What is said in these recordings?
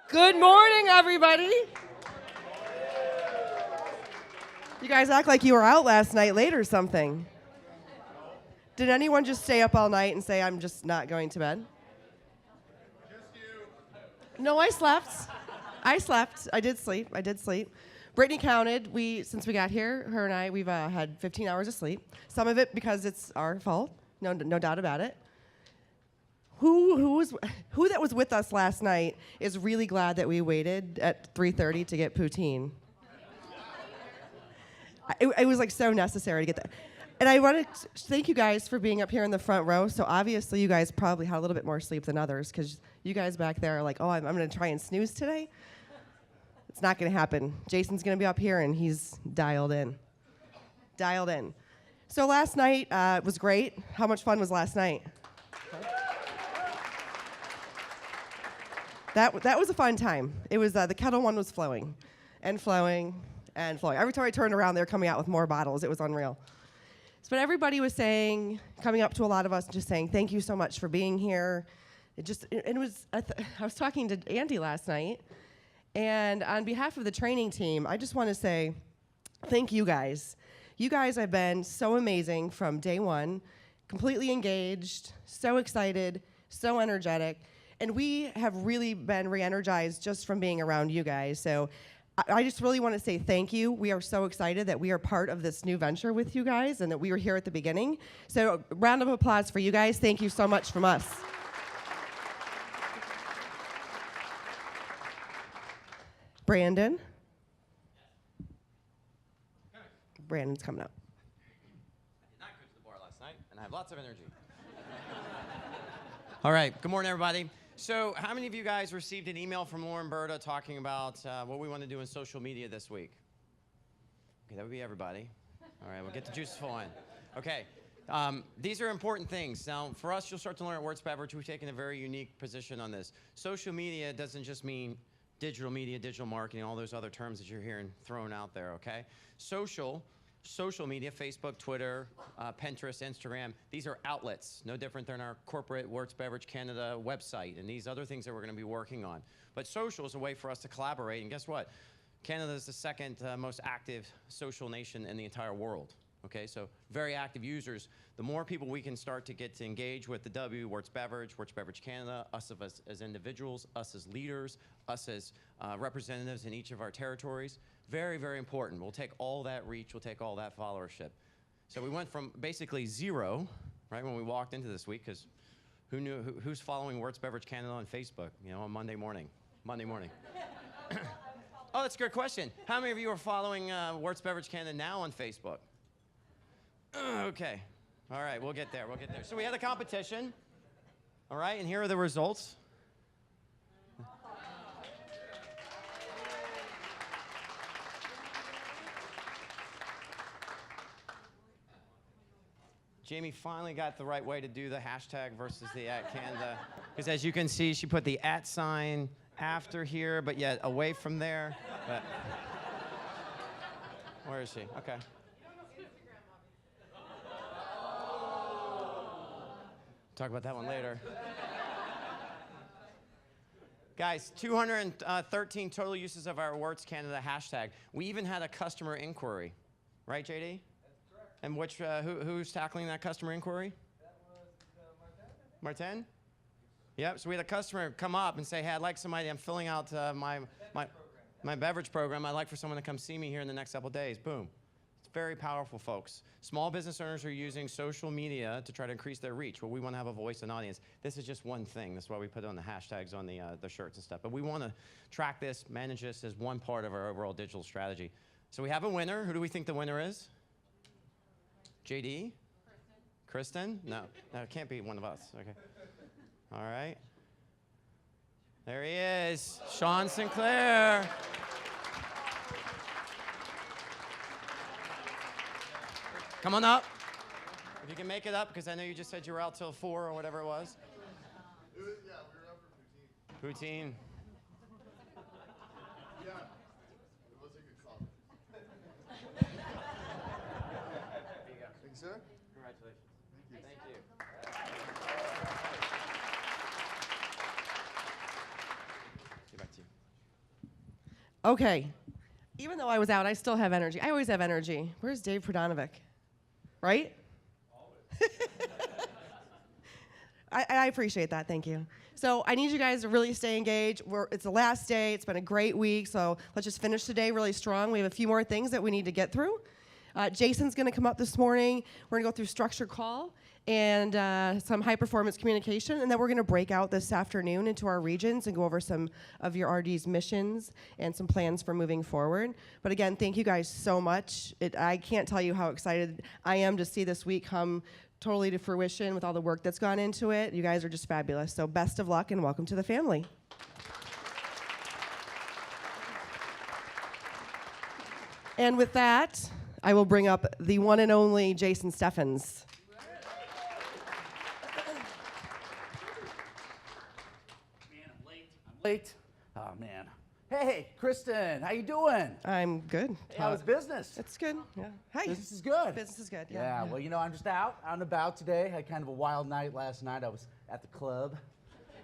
Good morning, everybody. You guys act like you were out last night late or something. Did anyone just stay up all night and say, I'm just not going to bed? Just you. No, I slept. I did sleep. Brittany counted. Since we got here, her and I, we've had 15 hours of sleep. Some of it because it's our fault. No doubt about it. Who that was with us last night is really glad that we waited at 3:30 to get poutine. It was like so necessary to get that. And I want to thank you guys for being up here in the front row. So obviously you guys probably had a little bit more sleep than others because you guys back there are like, oh, I'm going to try and snooze today. It's not going to happen. Jason's going to be up here and he's dialed in. So last night was great. How much fun was last night? That was a fun time. It was the Kettle One was flowing and flowing and flowing. Every time I turned around, they were coming out with more bottles. It was unreal. But everybody was coming up to a lot of us, just saying, thank you so much for being here. I was talking to Andy last night, and on behalf of the training team, I just want to say thank you guys. You guys have been so amazing from day one, completely engaged, so excited, so energetic. And we have really been re-energized just from being around you guys. So I just really want to say thank you. We are so excited that we are part of this new venture with you guys and that we were here at the beginning. So a round of applause for you guys. Thank you so much from us. Brandon? Brandon's coming up. I did not go to the bar last night, and I have lots of energy. All right, good morning, everybody. So how many of you guys received an email from Lauren Berta talking about what we want to do in social media this week? Okay, that would be everybody. All right, we'll get the juices flowing. Okay, these are important things. Now, for us, you'll start to learn at Words Beverage, we've taken a very unique position on this. Social media doesn't just mean digital media, digital marketing, all those other terms that you're hearing thrown out there, okay? Social media, Facebook, Twitter, Pinterest, Instagram, these are outlets, no different than our corporate Works Beverage Canada website and these other things that we're going to be working on. But social is a way for us to collaborate, and guess what? Canada is the second most active social nation in the entire world. Okay, so very active users. The more people we can start to get to engage with the W, Works Beverage Canada, us as individuals, us as leaders, us as representatives in each of our territories, very, very important. We'll take all that reach, we'll take all that followership. So we went from basically zero, right, when we walked into this week, because who's following Works Beverage Canada on Facebook, on Monday morning? Oh, that's a good question. How many of you are following Works Beverage Canada now on Facebook? Okay. All right, we'll get there. So we had a competition. All right, and here are the results. Jamie finally got the right way to do the hashtag versus the @Canada. Because as you can see, she put the @ after here, but yet away from there. But where is she? Okay. Talk about that one later. Guys, 213 total uses of our Words Canada hashtag. We even had a customer inquiry. Right, JD? That's correct. And who's tackling that customer inquiry? That was Martin? Yep, so we had a customer come up and say, hey, I'd like somebody, I'm filling out my beverage program. I'd like for someone to come see me here in the next couple days. Boom. It's very powerful, folks. Small business owners are using social media to try to increase their reach. Well, we want to have a voice and audience. This is just one thing. That's why we put it on the hashtags on the shirts and stuff. But we want to track this, manage this as one part of our overall digital strategy. So we have a winner. Who do we think the winner is? JD? Kristen? No, it can't be one of us. Okay. All right. There he is, Sean Sinclair. Come on up. If you can make it up, because I know you just said you were out till 4 or whatever it was. Yeah, we were out for poutine. Poutine. Yeah, it was a good call. There you go. Thank you, sir. Congratulations. Thank you. Thank you. Get back to you. Okay. Even though I was out, I still have energy. I always have energy. Where's Dave Pradanovic? Right? Always. I appreciate that. Thank you. So I need you guys to really stay engaged. It's the last day. It's been a great week. So let's just finish today really strong. We have a few more things that we need to get through. Jason's going to come up this morning. We're going to go through structure call and some high-performance communication, and then we're going to break out this afternoon into our regions and go over some of your RD's missions and some plans for moving forward. But again, thank you guys so much. I can't tell you how excited I am to see this week come totally to fruition with all the work that's gone into it. You guys are just fabulous. So best of luck and welcome to the family. And with that, I will bring up the one and only Jason Steffens. Man, I'm late. Oh, man. Hey, Kristen, how you doing? I'm good. Hey, how was business? It's good. Yeah. Hi. Business is good. Business is good. Yeah, well, you know, I'm just out and about today. Had kind of a wild night last night. I was at the club.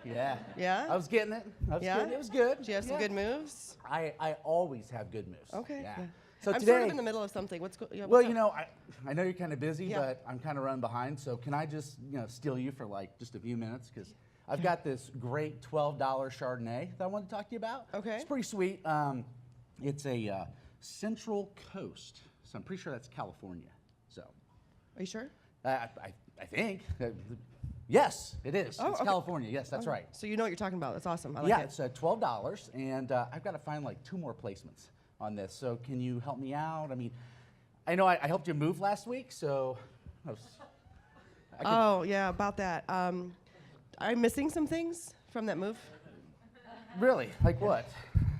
Yeah. Yeah? I was getting it. Yeah? It was good. Do you have some good moves? I always have good moves. Okay. Yeah. Yeah. So I'm today, sort of in the middle of something. What's well, what's you up? know, I know you're kind of busy, Yeah. but I'm kind of running behind. So can I just, steal you for like just a few minutes? Because I've got this great $12 Chardonnay that I want to talk to you about. Okay. It's pretty sweet. It's a Central Coast, so I'm pretty sure that's California. So Are you sure? I think. Yes, it is. Oh, it's okay. California. Yes, that's right. So you know what you're talking about. That's awesome. I like Yeah, it. it's $12, and I've got to find like 2 more placements on this. So can you help me out? I mean, I know I helped you move last week, so I could, Yeah, about that. I'm missing some things from that move. really? Like what?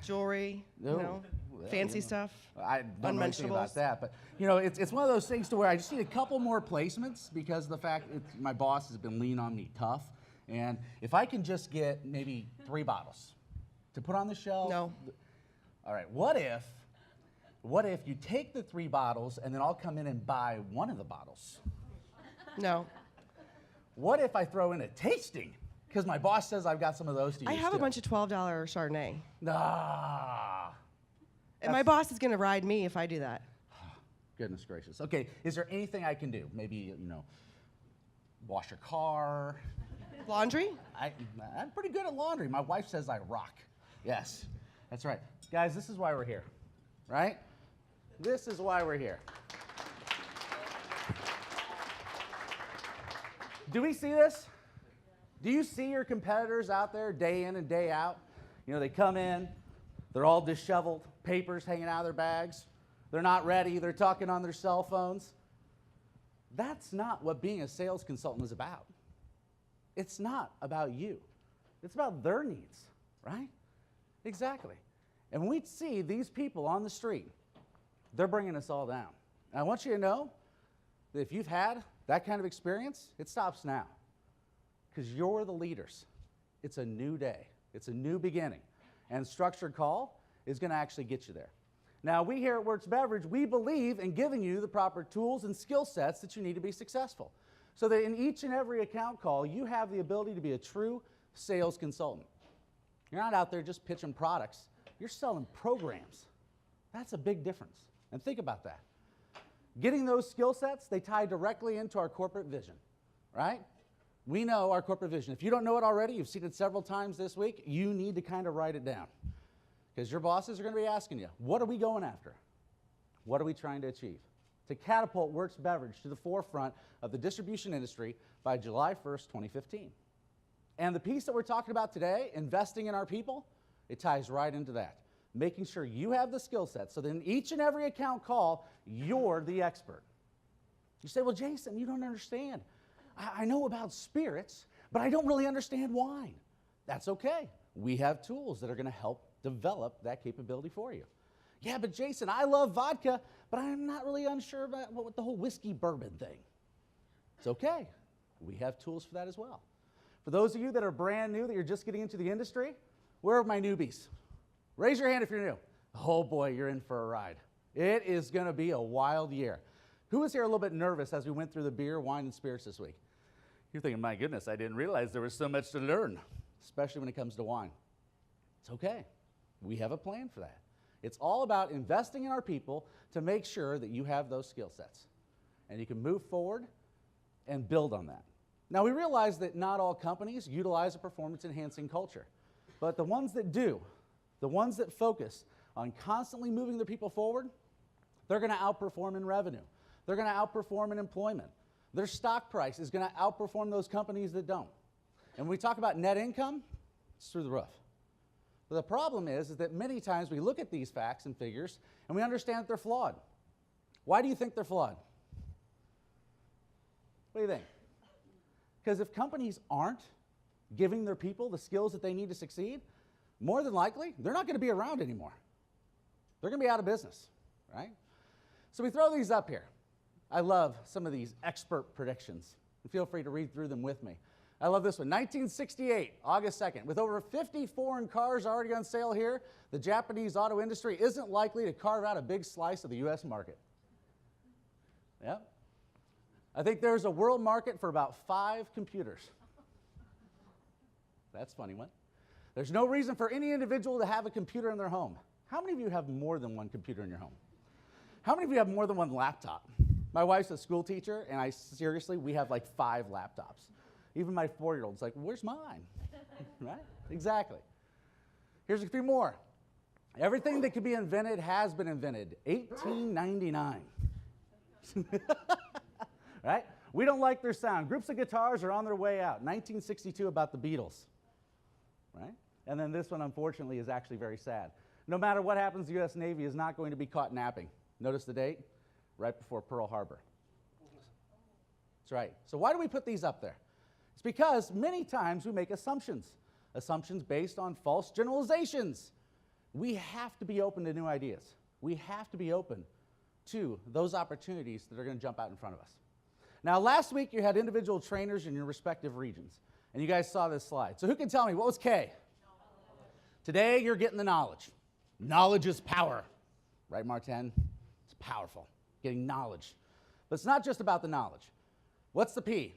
Jewelry, No. Well, fancy you know, stuff. I don't know anything about Unmentionables. that, but it's one of those things to where I just need a couple more placements because of the fact my boss has been leaning on me tough, and if I can just get maybe 3 bottles to put on the shelf. No. All right. What if you take the 3 bottles and then I'll come in and buy one of the bottles? No. What if I throw in a tasting? Because my boss says I've got some of those to use. I have a too. bunch of $12 Chardonnay. Ah. And my boss is going to ride me if I do that. Goodness gracious. Okay, is there anything I can do? Maybe, wash your car. Laundry? I'm pretty good at laundry. My wife says I rock. Yes, that's right. Guys, this is why we're here, right? This is why we're here. Do we see this? Do you see your competitors out there day in and day out? They come in, they're all disheveled, papers hanging out of their bags. They're not ready. They're talking on their cell phones. That's not what being a sales consultant is about. It's not about you. It's about their needs, right? Exactly. And when we see these people on the street, they're bringing us all down. And I want you to know that if you've had that kind of experience, it stops now because you're the leaders. It's a new day. It's a new beginning. And structured call is going to actually get you there. Now, we here at Works Beverage, we believe in giving you the proper tools and skill sets that you need to be successful. So that in each and every account call, you have the ability to be a true sales consultant. You're not out there just pitching products. You're selling programs. That's a big difference. And think about that. Getting those skill sets, they tie directly into our corporate vision, right? We know our corporate vision. If you don't know it already, you've seen it several times this week, you need to kind of write it down. Because your bosses are going to be asking you, what are we going after? What are we trying to achieve? To catapult Works Beverage to the forefront of the distribution industry by July 1st, 2015. And the piece that we're talking about today, investing in our people, it ties right into that. Making sure you have the skill set so that in each and every account call, you're the expert. You say, well, Jason, you don't understand. I know about spirits, but I don't really understand wine. That's okay. We have tools that are going to help develop that capability for you. Yeah, but Jason, I love vodka, but I'm not really unsure about what the whole whiskey bourbon thing. It's okay. We have tools for that as well. For those of you that are brand new, that you're just getting into the industry, where are my newbies? Raise your hand if you're new. Oh boy, you're in for a ride. It is going to be a wild year. Who was here a little bit nervous as we went through the beer, wine, and spirits this week? You're thinking, my goodness, I didn't realize there was so much to learn, especially when it comes to wine. It's okay. We have a plan for that. It's all about investing in our people to make sure that you have those skill sets. And you can move forward and build on that. Now, we realize that not all companies utilize a performance-enhancing culture. But the ones that do, the ones that focus on constantly moving their people forward, they're going to outperform in revenue. They're going to outperform in employment. Their stock price is going to outperform those companies that don't. And when we talk about net income, it's through the roof. But the problem is that many times we look at these facts and figures and we understand that they're flawed. Why do you think they're flawed? What do you think? Because if companies aren't giving their people the skills that they need to succeed, more than likely, they're not going to be around anymore. They're going to be out of business, right? So we throw these up here. I love some of these expert predictions. Feel free to read through them with me. I love this one. 1968, August 2nd. With over 50 foreign cars already on sale here, the Japanese auto industry isn't likely to carve out a big slice of the U.S. market. Yep. I think there's a world market for about 5 computers. That's a funny one. There's no reason for any individual to have a computer in their home. How many of you have more than one computer in your home? How many of you have more than one laptop? My wife's a school teacher, and seriously, we have like 5 laptops. Even my 4-year-old's like, where's mine? Right? Exactly. Here's a few more. Everything that could be invented has been invented. 1899. Right? We don't like their sound. Groups of guitars are on their way out. 1962 about the Beatles. Right? And then this one, unfortunately, is actually very sad. No matter what happens, the U.S. Navy is not going to be caught napping. Notice the date? Right before Pearl Harbor. That's right. So why do we put these up there? It's because many times we make assumptions based on false generalizations. We have to be open to new ideas. We have to be open to those opportunities that are going to jump out in front of us. Now, last week you had individual trainers in your respective regions, and you guys saw this slide. So who can tell me, what was K? Today you're getting the knowledge. Knowledge is power. Right, Martin? It's powerful, getting knowledge. But it's not just about the knowledge. What's the P?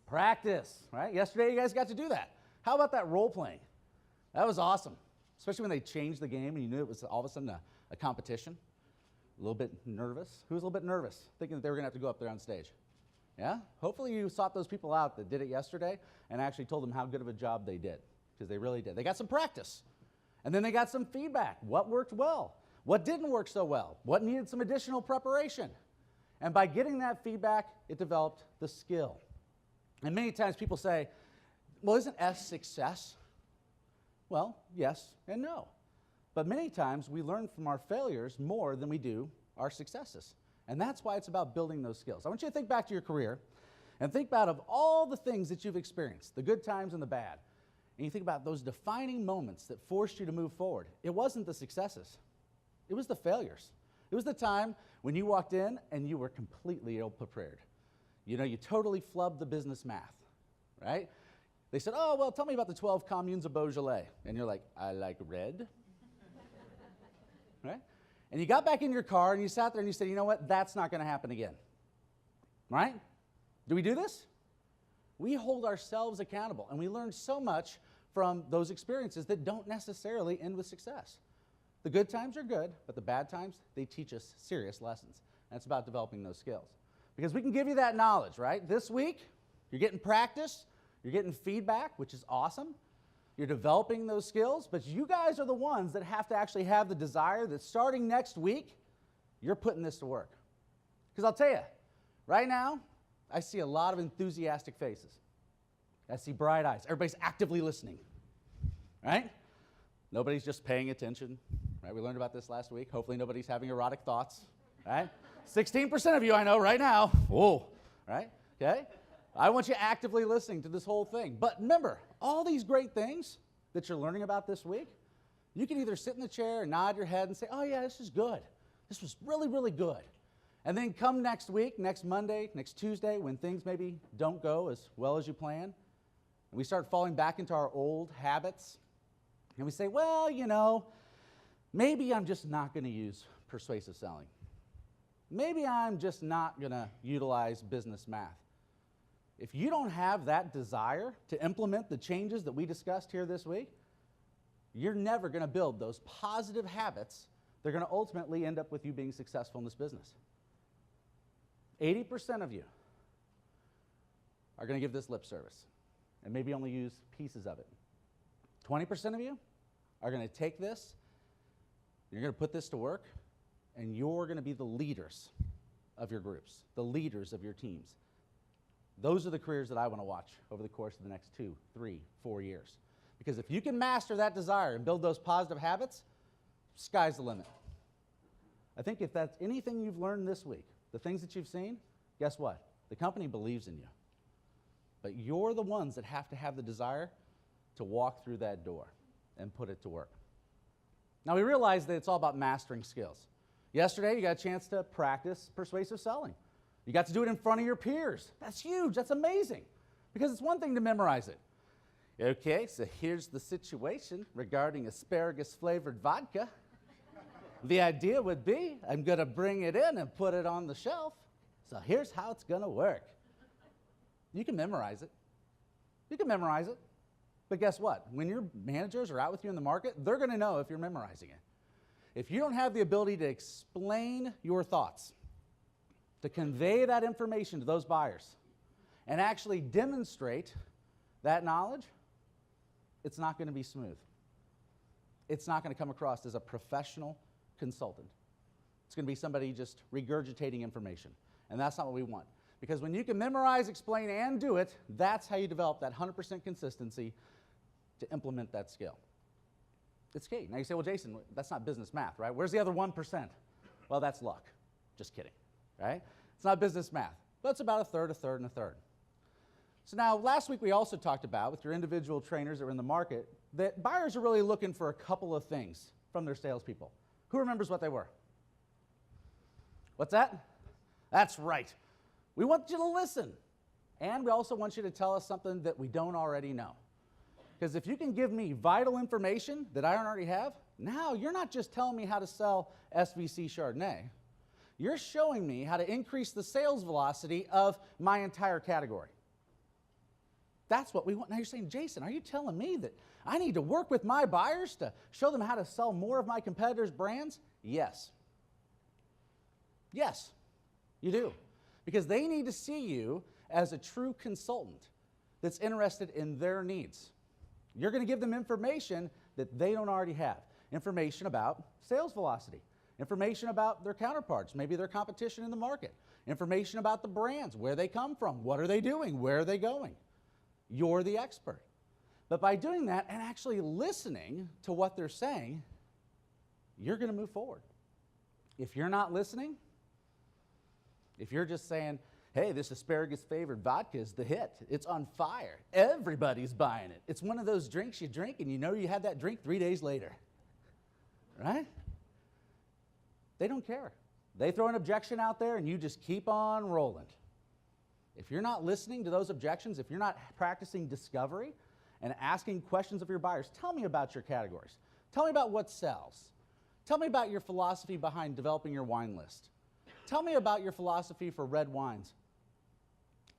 Practice, right? Yesterday you guys got to do that. How about that role playing? That was awesome, especially when they changed the game and you knew it was all of a sudden a competition. A little bit nervous. Who was a little bit nervous, thinking that they were going to have to go up there on stage? Yeah? Hopefully you sought those people out that did it yesterday and actually told them how good of a job they did, because they really did. They got some practice, and then they got some feedback. What worked well? What didn't work so well? What needed some additional preparation? And by getting that feedback, it developed the skill. And many times people say, well, isn't S success? Well, yes and no. But many times we learn from our failures more than we do our successes. And that's why it's about building those skills. I want you to think back to your career and think about of all the things that you've experienced, the good times and the bad. And you think about those defining moments that forced you to move forward. It wasn't the successes. It was the failures. It was the time when you walked in and you were completely ill-prepared. You know, you totally flubbed the business math, right? They said, oh, well, tell me about the 12 communes of Beaujolais. And you're like, I like red. Right? And you got back in your car and you sat there and you said, you know what, that's not going to happen again. Right? Do we do this? We hold ourselves accountable, and we learn so much from those experiences that don't necessarily end with success. The good times are good, but the bad times, they teach us serious lessons. And it's about developing those skills. Because we can give you that knowledge, right? This week, you're getting practice, you're getting feedback, which is awesome. You're developing those skills, but you guys are the ones that have to actually have the desire that starting next week, you're putting this to work. Because I'll tell you, right now, I see a lot of enthusiastic faces. I see bright eyes. Everybody's actively listening, right? Nobody's just paying attention, right? We learned about this last week. Hopefully nobody's having erotic thoughts, right? 16% of you I know right now. Whoa, right? Okay? I want you actively listening to this whole thing. But remember, all these great things that you're learning about this week, you can either sit in the chair and nod your head and say, oh yeah, this is good. This was really, really good. And then come next week, next Monday, next Tuesday, when things maybe don't go as well as you plan, and we start falling back into our old habits, and we say, well, you know, maybe I'm just not going to use persuasive selling. Maybe I'm just not going to utilize business math. If you don't have that desire to implement the changes that we discussed here this week, you're never going to build those positive habits that are going to ultimately end up with you being successful in this business. 80% of you are going to give this lip service and maybe only use pieces of it. 20% of you are going to take this, you're going to put this to work, and you're going to be the leaders of your groups, the leaders of your teams. Those are the careers that I want to watch over the course of the next 2, 3, 4 years. Because if you can master that desire and build those positive habits, sky's the limit. I think if that's anything you've learned this week, the things that you've seen, guess what? The company believes in you. But you're the ones that have to have the desire to walk through that door and put it to work. Now, we realize that it's all about mastering skills. Yesterday, you got a chance to practice persuasive selling. You got to do it in front of your peers. That's huge. That's amazing. Because it's one thing to memorize it. Okay, so here's the situation regarding asparagus-flavored vodka. The idea would be, I'm going to bring it in and put it on the shelf. So here's how it's going to work. You can memorize it. You can memorize it. But guess what? When your managers are out with you in the market, they're going to know if you're memorizing it. If you don't have the ability to explain your thoughts, to convey that information to those buyers, and actually demonstrate that knowledge, it's not going to be smooth. It's not going to come across as a professional consultant. It's going to be somebody just regurgitating information. And that's not what we want. Because when you can memorize, explain, and do it, that's how you develop that 100% consistency to implement that skill. It's key. Now you say, well, Jason, that's not business math, right? Where's the other 1%? Well, that's luck. Just kidding, right? It's not business math. But it's about a third, a third, and a third. So now, last week we also talked about, with your individual trainers that are in the market, that buyers are really looking for a couple of things from their salespeople. Who remembers what they were? What's that? That's right. We want you to listen. And we also want you to tell us something that we don't already know. Because if you can give me vital information that I don't already have, now you're not just telling me how to sell SVC Chardonnay. You're showing me how to increase the sales velocity of my entire category. That's what we want. Now you're saying, Jason, are you telling me that I need to work with my buyers to show them how to sell more of my competitors' brands? Yes. Yes, you do. Because they need to see you as a true consultant that's interested in their needs. You're going to give them information that they don't already have. Information about sales velocity. Information about their counterparts, maybe their competition in the market. Information about the brands, where they come from, what are they doing, where are they going. You're the expert. But by doing that and actually listening to what they're saying, you're going to move forward. If you're not listening, if you're just saying, hey, this asparagus-flavored vodka is the hit. It's on fire. Everybody's buying it. It's one of those drinks you drink and you know you had that drink 3 days later. Right? They don't care. They throw an objection out there and you just keep on rolling. If you're not listening to those objections, if you're not practicing discovery and asking questions of your buyers, tell me about your categories. Tell me about what sells. Tell me about your philosophy behind developing your wine list. Tell me about your philosophy for red wines.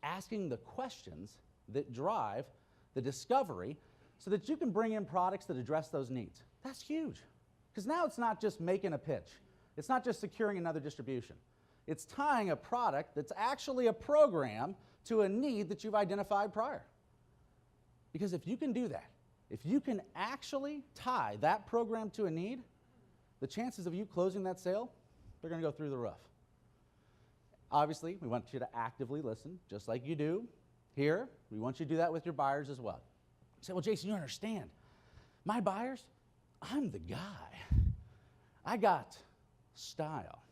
Asking the questions that drive the discovery so that you can bring in products that address those needs. That's huge. Because now it's not just making a pitch. It's not just securing another distribution. It's tying a product that's actually a program to a need that you've identified prior. Because if you can do that, if you can actually tie that program to a need, the chances of you closing that sale, they're going to go through the roof. Obviously, we want you to actively listen, just like you do here. We want you to do that with your buyers as well. You say, well, Jason, you understand. My buyers, I'm the guy. I got style.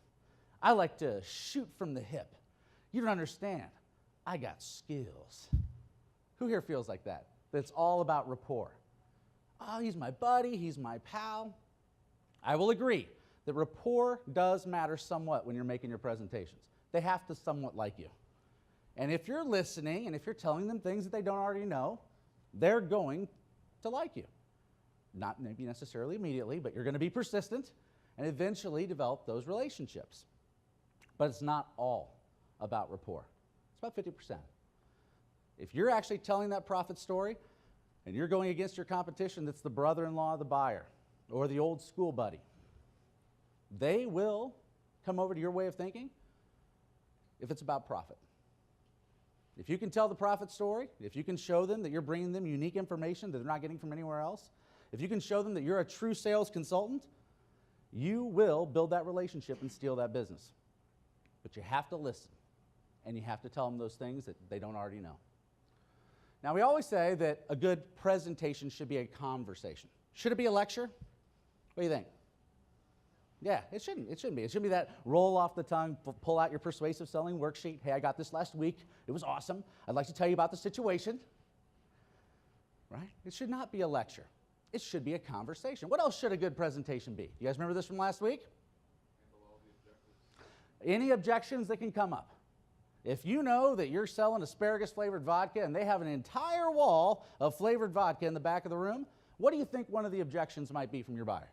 I like to shoot from the hip. You don't understand. I got skills. Who here feels like that? That's all about rapport. Oh, he's my buddy. He's my pal. I will agree that rapport does matter somewhat when you're making your presentations. They have to somewhat like you. And if you're listening and if you're telling them things that they don't already know, they're going to like you. Not maybe necessarily immediately, but you're going to be persistent and eventually develop those relationships. But it's not all about rapport. It's about 50%. If you're actually telling that profit story and you're going against your competition that's the brother-in-law of the buyer or the old school buddy, they will come over to your way of thinking if it's about profit. If you can tell the profit story, if you can show them that you're bringing them unique information that they're not getting from anywhere else, if you can show them that you're a true sales consultant, you will build that relationship and steal that business. But you have to listen, and you have to tell them those things that they don't already know. Now, we always say that a good presentation should be a conversation. Should it be a lecture? What do you think? Yeah, it shouldn't be. It shouldn't be that roll off the tongue, pull out your persuasive selling worksheet. Hey, I got this last week. It was awesome. I'd like to tell you about the situation. Right? It should not be a lecture. It should be a conversation. What else should a good presentation be? You guys remember this from last week? Any objections that can come up. If you know that you're selling asparagus-flavored vodka and they have an entire wall of flavored vodka in the back of the room, what do you think one of the objections might be from your buyer?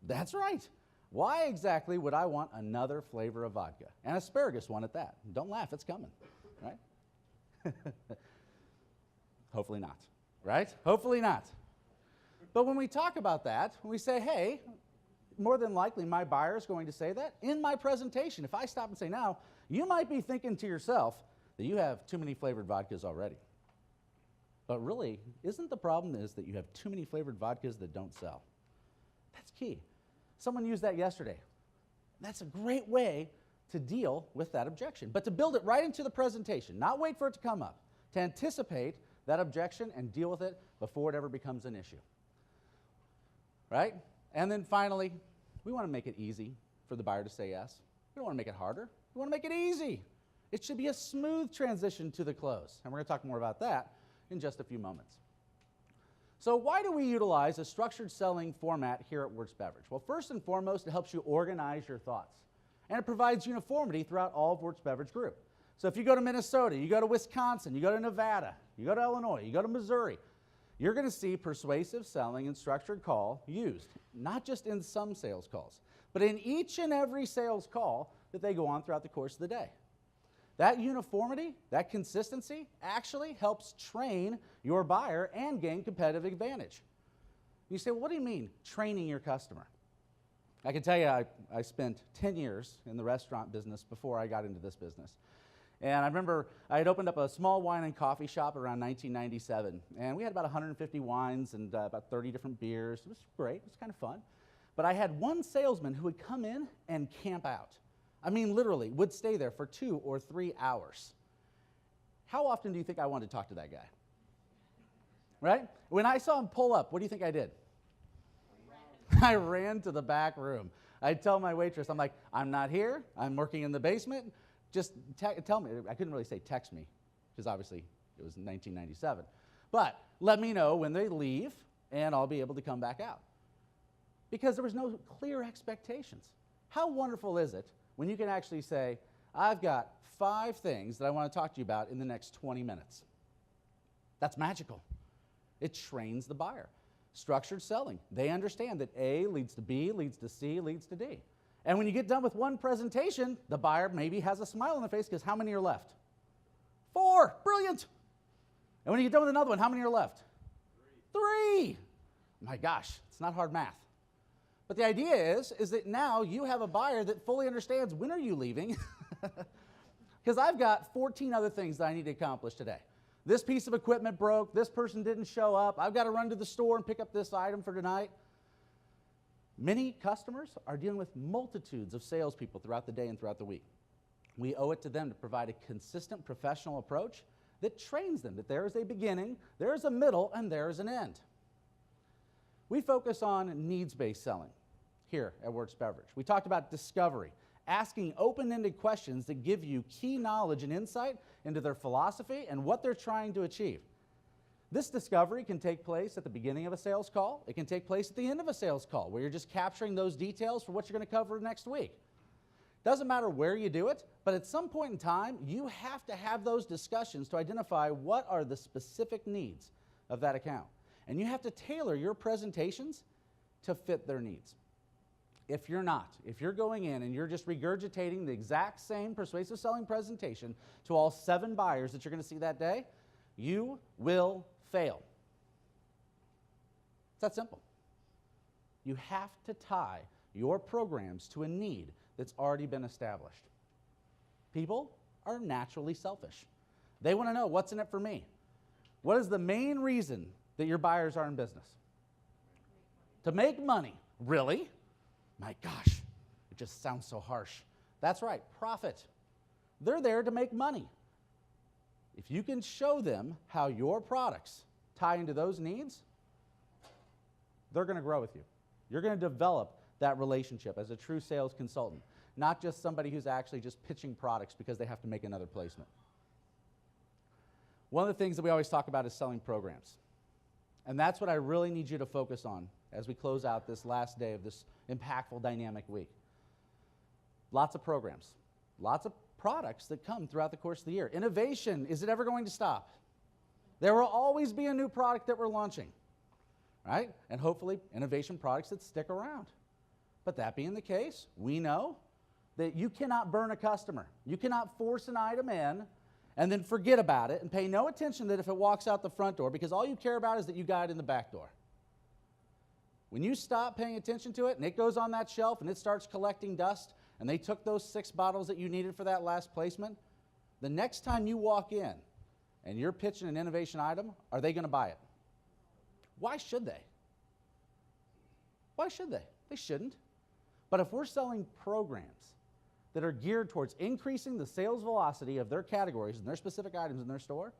That's right. Why exactly would I want another flavor of vodka? And asparagus one at that. Don't laugh, it's coming, right? Hopefully not, right? Hopefully not. But when we talk about that, when we say, hey, more than likely my buyer is going to say that in my presentation. If I stop and say, now, you might be thinking to yourself that you have too many flavored vodkas already. But really, isn't the problem is that you have too many flavored vodkas that don't sell? That's key. Someone used that yesterday. That's a great way to deal with that objection, but to build it right into the presentation, not wait for it to come up, to anticipate that objection and deal with it before it ever becomes an issue. Right? And then finally, we want to make it easy for the buyer to say yes. We don't want to make it harder. We want to make it easy. It should be a smooth transition to the close, and we're going to talk more about that in just a few moments. So why do we utilize a structured selling format here at Works Beverage? Well, first and foremost, it helps you organize your thoughts, and it provides uniformity throughout all of Works Beverage Group. So if you go to Minnesota, you go to Wisconsin, you go to Nevada, you go to Illinois, you go to Missouri, you're going to see persuasive selling and structured call used, not just in some sales calls, but in each and every sales call that they go on throughout the course of the day. That uniformity, that consistency actually helps train your buyer and gain competitive advantage. You say, well, what do you mean, training your customer? I can tell you I spent 10 years in the restaurant business before I got into this business. And I remember I had opened up a small wine and coffee shop around 1997. And we had about 150 wines and about 30 different beers. It was great. It was kind of fun. But I had one salesman who would come in and camp out. I mean, literally, would stay there for 2 or 3 hours. How often do you think I wanted to talk to that guy? Right? When I saw him pull up, what do you think I did? I ran to the back room. I'd tell my waitress, I'm like, I'm not here. I'm working in the basement. Just tell me. I couldn't really say text me, because obviously it was 1997. But let me know when they leave, and I'll be able to come back out. Because there was no clear expectations. How wonderful is it when you can actually say, I've got 5 things that I want to talk to you about in the next 20 minutes. That's magical. It trains the buyer. Structured selling. They understand that A leads to B, leads to C, leads to D. And when you get done with one presentation, the buyer maybe has a smile on their face because how many are left? 4. Brilliant. And when you get done with another one, how many are left? 3. My gosh, it's not hard math. But the idea is that now you have a buyer that fully understands when are you leaving, because I've got 14 other things that I need to accomplish today. This piece of equipment broke, this person didn't show up, I've got to run to the store and pick up this item for tonight. Many customers are dealing with multitudes of salespeople throughout the day and throughout the week. We owe it to them to provide a consistent professional approach that trains them that there is a beginning, there is a middle, and there is an end. We focus on needs-based selling here at Works Beverage. We talked about discovery, asking open-ended questions that give you key knowledge and insight into their philosophy and what they're trying to achieve. This discovery can take place at the beginning of a sales call. It can take place at the end of a sales call, where you're just capturing those details for what you're going to cover next week. Doesn't matter where you do it, but at some point in time, you have to have those discussions to identify what are the specific needs of that account. And you have to tailor your presentations to fit their needs. If you're not, if you're going in and you're just regurgitating the exact same persuasive selling presentation to all 7 buyers that you're going to see that day, you will fail. It's that simple. You have to tie your programs to a need that's already been established. People are naturally selfish. They want to know, what's in it for me? What is the main reason that your buyers are in business? To make money. Really? My gosh, it just sounds so harsh. That's right, profit. They're there to make money. If you can show them how your products tie into those needs, they're going to grow with you. You're going to develop that relationship as a true sales consultant, not just somebody who's actually just pitching products because they have to make another placement. One of the things that we always talk about is selling programs. And that's what I really need you to focus on as we close out this last day of this impactful, dynamic week. Lots of programs, lots of products that come throughout the course of the year. Innovation, is it ever going to stop? There will always be a new product that we're launching, right? And hopefully innovation products that stick around. But that being the case, we know that you cannot burn a customer. You cannot force an item in and then forget about it and pay no attention that if it walks out the front door, because all you care about is that you got it in the back door. When you stop paying attention to it and it goes on that shelf and it starts collecting dust and they took those 6 bottles that you needed for that last placement, the next time you walk in and you're pitching an innovation item, are they going to buy it? Why should they? Why should they? They shouldn't. But if we're selling programs that are geared towards increasing the sales velocity of their categories and their specific items in their store,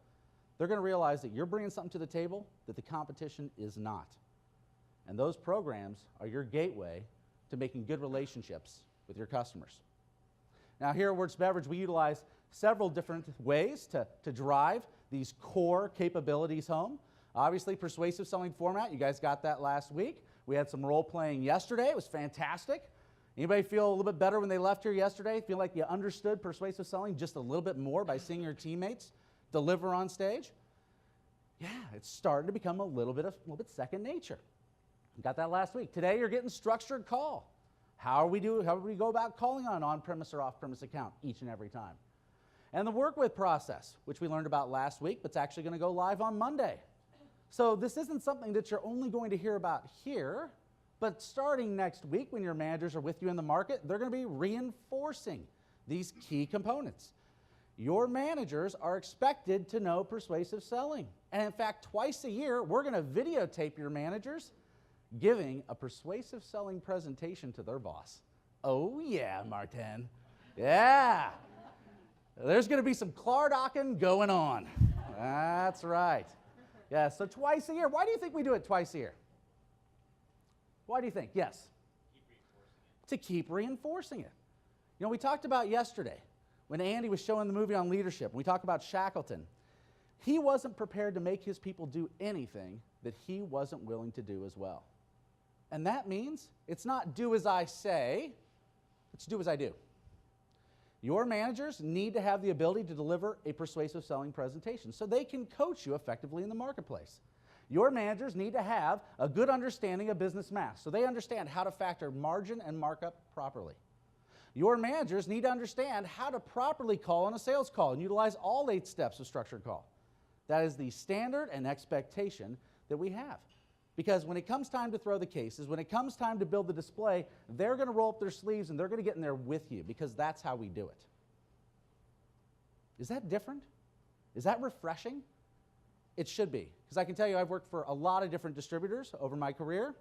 they're going to realize that you're bringing something to the table that the competition is not. And those programs are your gateway to making good relationships with your customers. Now here at Wertz Beverage, we utilize several different ways to drive these core capabilities home. Obviously, persuasive selling format, you guys got that last week. We had some role playing yesterday. It was fantastic. Anybody feel a little bit better when they left here yesterday? Feel like you understood persuasive selling just a little bit more by seeing your teammates deliver on stage? Yeah, it's starting to become a little bit second nature. You got that last week. Today you're getting structured call. How do we go about calling on an on-premise or off-premise account each and every time? And the work with process, which we learned about last week, but it's actually going to go live on Monday. So this isn't something that you're only going to hear about here, but starting next week when your managers are with you in the market, they're going to be reinforcing these key components. Your managers are expected to know persuasive selling. And in fact, twice a year, we're going to videotape your managers giving a persuasive selling presentation to their boss. Oh yeah, Martin. Yeah. There's going to be some Clardocken going on. That's right. Yeah, so twice a year. Why do you think we do it twice a year? Why do you think? Yes. To keep reinforcing it. You know, we talked about yesterday when Andy was showing the movie on leadership. We talked about Shackleton. He wasn't prepared to make his people do anything that he wasn't willing to do as well. And that means it's not do as I say, it's do as I do. Your managers need to have the ability to deliver a persuasive selling presentation so they can coach you effectively in the marketplace. Your managers need to have a good understanding of business math so they understand how to factor margin and markup properly. Your managers need to understand how to properly call on a sales call and utilize all 8 steps of structured call. That is the standard and expectation that we have. Because when it comes time to throw the cases, when it comes time to build the display, they're going to roll up their sleeves and they're going to get in there with you because that's how we do it. Is that different? Is that refreshing? It should be. Because I can tell you I've worked for a lot of different distributors over my career.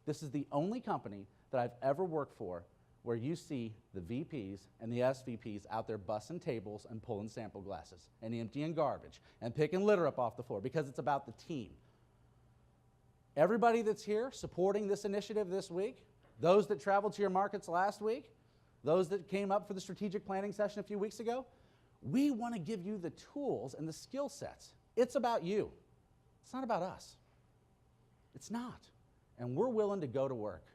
This is the only company that I've ever worked for where you see the VPs and the SVPs out there bussing tables and pulling sample glasses and emptying garbage and picking litter up off the floor because it's about the team. Everybody that's here supporting this initiative this week, those that traveled to your markets last week, those that came up for the strategic planning session a few weeks ago, we want to give you the tools and the skill sets. It's about you. It's not about us. It's not. And we're willing to go to work.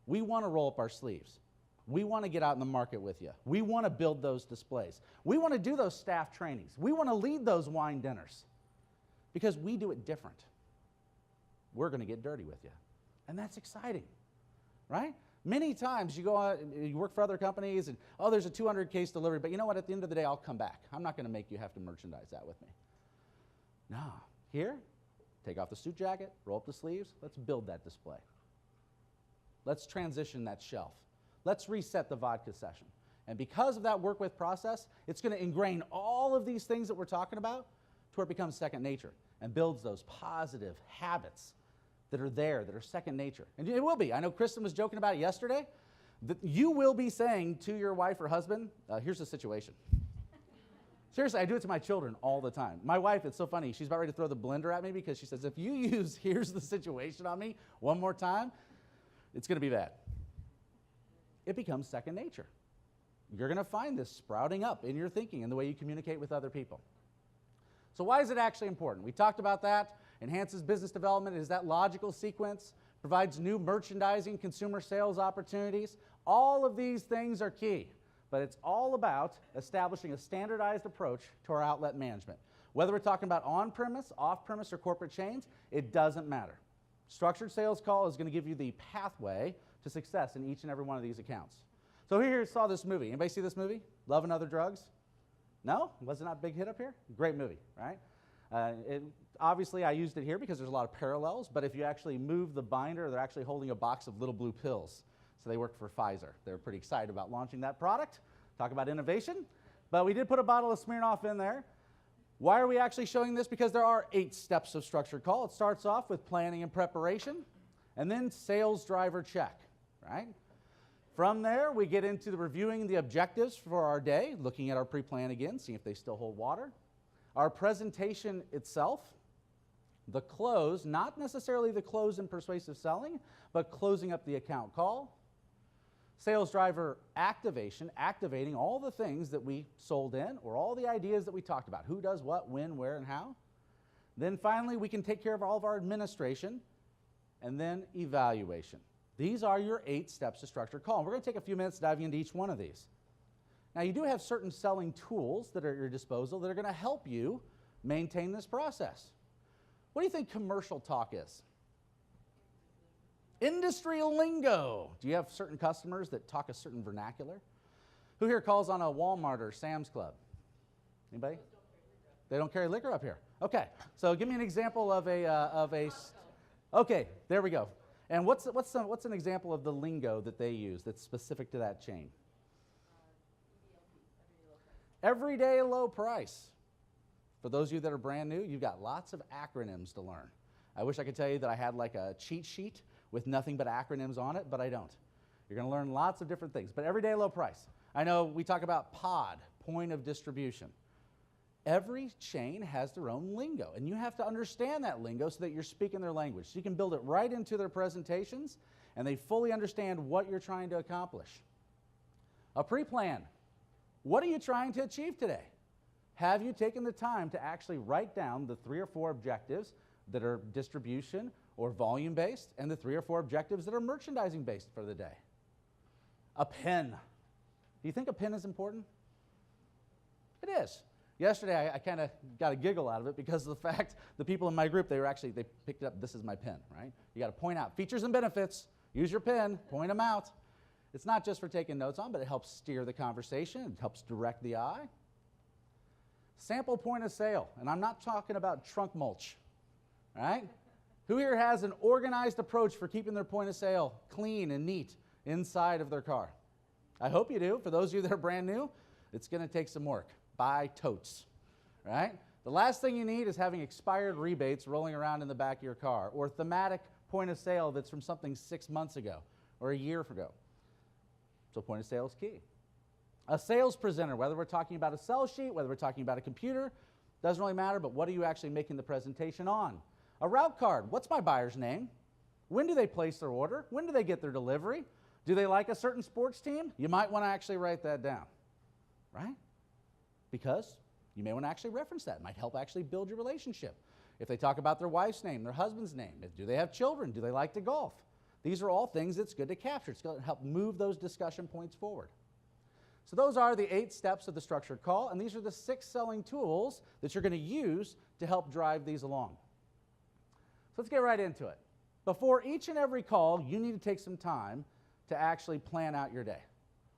We want to roll up our sleeves. We want to get out in the market with you. We want to build those displays. We want to do those staff trainings. We want to lead those wine dinners because we do it different. We're going to get dirty with you. And that's exciting. right? Many times you go on, you work for other companies and, oh, there's a 200 case delivery, but you know what? At the end of the day, I'll come back. I'm not going to make you have to merchandise that with me. No. Here, take off the suit jacket, roll up the sleeves. Let's build that display. Let's transition that shelf. Let's reset the vodka session. And because of that work with process, it's going to ingrain all of these things that we're talking about to where it becomes second nature and builds those positive habits that are there, that are second nature. And it will be. I know Kristen was joking about it yesterday. That you will be saying to your wife or husband, here's the situation. Seriously, I do it to my children all the time. My wife, it's so funny, she's about ready to throw the blender at me because she says, if you use here's the situation on me one more time, it's going to be bad. It becomes second nature. You're going to find this sprouting up in your thinking and the way you communicate with other people. So why is it actually important? We talked about that. Enhances business development, is that logical sequence, provides new merchandising, consumer sales opportunities. All of these things are key, but it's all about establishing a standardized approach to our outlet management. Whether we're talking about on-premise, off-premise, or corporate chains, it doesn't matter. Structured sales call is going to give you the pathway to success in each and every one of these accounts. So here saw this movie. Anybody see this movie? Love and Other Drugs? No? Was it not a big hit up here? Great movie, right? Obviously, I used it here because there's a lot of parallels, but if you actually move the binder, they're actually holding a box of little blue pills. So they work for Pfizer. They're pretty excited about launching that product. Talk about innovation. But we did put a bottle of Smirnoff in there. Why are we actually showing this? Because there are 8 steps of structured call. It starts off with planning and preparation, and then sales driver check, right? From there, we get into the reviewing the objectives for our day, looking at our pre-plan again, seeing if they still hold water. Our presentation itself, the close, not necessarily the close in persuasive selling, but closing up the account call. Sales driver activation, activating all the things that we sold in or all the ideas that we talked about. Who does what, when, where, and how. Then finally, we can take care of all of our administration, and then evaluation. These are your 8 steps to structured call. And we're going to take a few minutes diving into each one of these. Now, you do have certain selling tools that are at your disposal that are going to help you maintain this process. What do you think commercial talk is? Industry lingo. Do you have certain customers that talk a certain vernacular? Who here calls on a Walmart or Sam's Club? Anybody? They don't carry liquor up here. Okay, so give me an example of a. Okay, there we go. And what's an example of the lingo that they use that's specific to that chain? Everyday low price. For those of you that are brand new, you've got lots of acronyms to learn. I wish I could tell you that I had like a cheat sheet with nothing but acronyms on it, but I don't. You're going to learn lots of different things. But everyday low price. I know we talk about POD, point of distribution. Every chain has their own lingo, and you have to understand that lingo so that you're speaking their language. So you can build it right into their presentations, and they fully understand what you're trying to accomplish. A pre-plan. What are you trying to achieve today? Have you taken the time to actually write down the 3 or 4 objectives that are distribution or volume-based, and the 3 or 4 objectives that are merchandising-based for the day? A pen. Do you think a pen is important? It is. Yesterday, I kind of got a giggle out of it because of the fact the people in my group, they picked it up, this is my pen, right? You got to point out features and benefits, use your pen, point them out. It's not just for taking notes on, but it helps steer the conversation, it helps direct the eye. Sample point of sale, and I'm not talking about trunk mulch, right? Who here has an organized approach for keeping their point of sale clean and neat inside of their car? I hope you do. For those of you that are brand new, it's going to take some work. Buy totes, right? The last thing you need is having expired rebates rolling around in the back of your car or thematic point of sale that's from something 6 months ago or a year ago. So point of sale is key. A sales presenter, whether we're talking about a sell sheet, whether we're talking about a computer, doesn't really matter, but what are you actually making the presentation on? A route card, what's my buyer's name? When do they place their order? When do they get their delivery? Do they like a certain sports team? You might want to actually write that down, right? Because you may want to actually reference that. It might help actually build your relationship. If they talk about their wife's name, their husband's name, do they have children? Do they like to golf? These are all things that's good to capture. It's going to help move those discussion points forward. So those are the 8 steps of the structured call, and these are the 6 selling tools that you're going to use to help drive these along. So let's get right into it. Before each and every call, you need to take some time to actually plan out your day.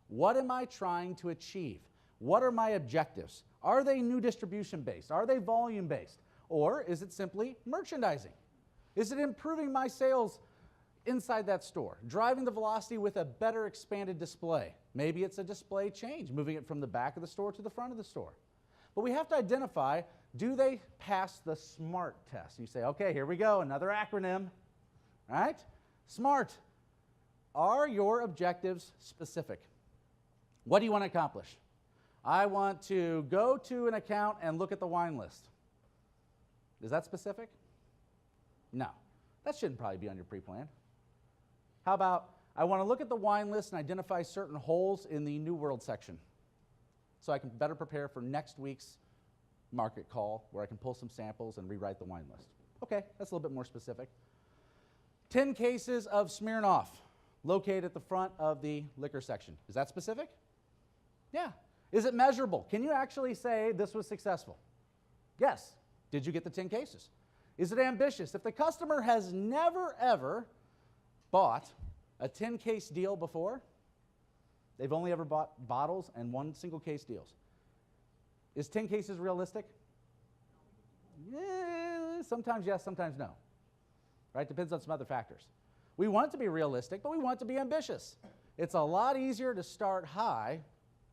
What am I trying to achieve? What are my objectives? Are they new distribution based? Are they volume based? Or is it simply merchandising? Is it improving my sales inside that store, driving the velocity with a better expanded display? Maybe it's a display change, moving it from the back of the store to the front of the store. But we have to identify, do they pass the SMART test? You say, okay, here we go, another acronym, right? SMART. Are your objectives specific? What do you want to accomplish? I want to go to an account and look at the wine list. Is that specific? No. That shouldn't probably be on your pre-plan. How about, I want to look at the wine list and identify certain holes in the New World section so I can better prepare for next week's market call where I can pull some samples and rewrite the wine list. Okay, that's a little bit more specific. 10 cases of Smirnoff located at the front of the liquor section. Is that specific? Yeah. Is it measurable? Can you actually say this was successful? Yes. Did you get the 10 cases? Is it ambitious? If the customer has never, ever bought a 10-case deal before, they've only ever bought bottles and 1 single case deals. Is 10 cases realistic? Yeah, sometimes yes, sometimes no. Right? Depends on some other factors. We want it to be realistic, but we want it to be ambitious. It's a lot easier to start high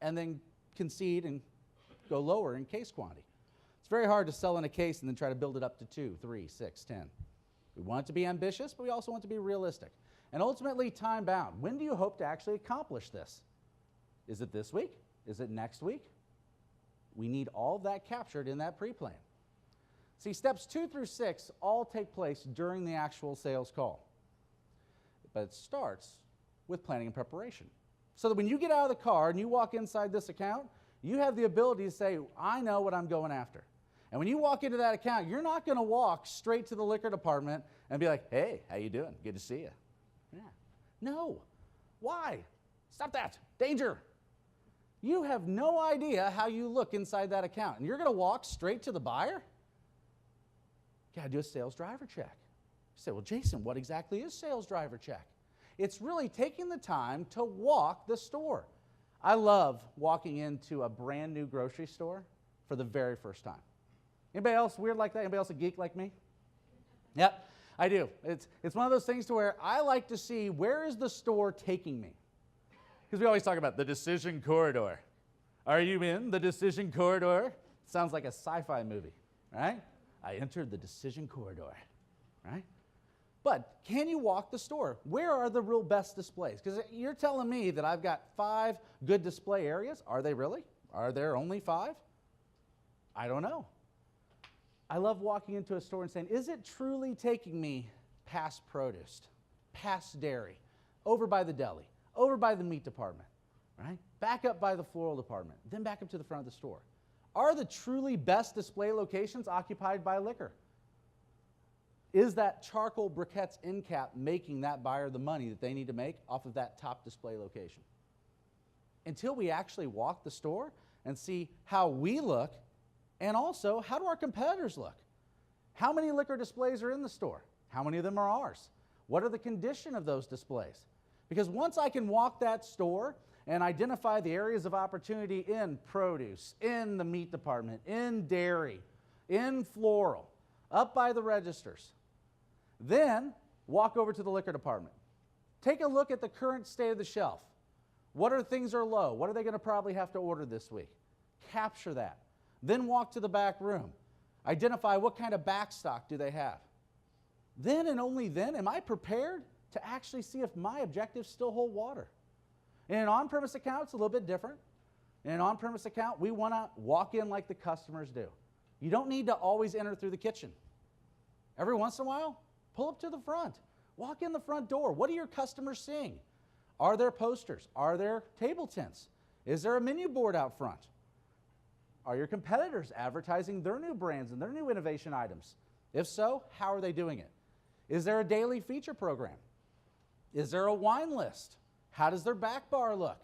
and then concede and go lower in case quantity. It's very hard to sell in a case and then try to build it up to 2, 3, 6, 10. We want it to be ambitious, but we also want it to be realistic. And ultimately time-bound. When do you hope to actually accomplish this? Is it this week? Is it next week? We need all of that captured in that pre-plan. See, steps 2 through 6 all take place during the actual sales call. But it starts with planning and preparation. So that when you get out of the car and you walk inside this account, you have the ability to say, I know what I'm going after. And when you walk into that account, you're not going to walk straight to the liquor department and be like, hey, how you doing? Good to see you. Yeah. No. Why? Stop that. Danger. You have no idea how you look inside that account. And you're going to walk straight to the buyer? You got to do a sales driver check. You say, well, Jason, what exactly is sales driver check? It's really taking the time to walk the store. I love walking into a brand new grocery store for the very first time. Anybody else weird like that? Anybody else a geek like me? Yep, I do. It's one of those things to where I like to see where is the store taking me. Because we always talk about the decision corridor. Are you in the decision corridor? Sounds like a sci-fi movie, right? I entered the decision corridor, right? But can you walk the store? Where are the real best displays? Because you're telling me that I've got 5 good display areas. Are they really? Are there only 5? I don't know. I love walking into a store and saying, is it truly taking me past produce, past dairy, over by the deli, over by the meat department, right? Back up by the floral department, then back up to the front of the store. Are the truly best display locations occupied by liquor? Is that charcoal briquettes end cap making that buyer the money that they need to make off of that top display location? Until we actually walk the store and see how we look, and also how do our competitors look? How many liquor displays are in the store? How many of them are ours? What are the condition of those displays? Because once I can walk that store and identify the areas of opportunity in produce, in the meat department, in dairy, in floral, up by the registers, then walk over to the liquor department. Take a look at the current state of the shelf. What are things are low? What are they going to probably have to order this week? Capture that. Then walk to the back room. Identify what kind of back stock do they have. Then and only then am I prepared to actually see if my objectives still hold water. In an on-premise account, it's a little bit different. In an on-premise account, we want to walk in like the customers do. You don't need to always enter through the kitchen. Every once in a while, pull up to the front. Walk in the front door. What are your customers seeing? Are there posters? Are there table tents? Is there a menu board out front? Are your competitors advertising their new brands and their new innovation items? If so, how are they doing it? Is there a daily feature program? Is there a wine list? How does their back bar look?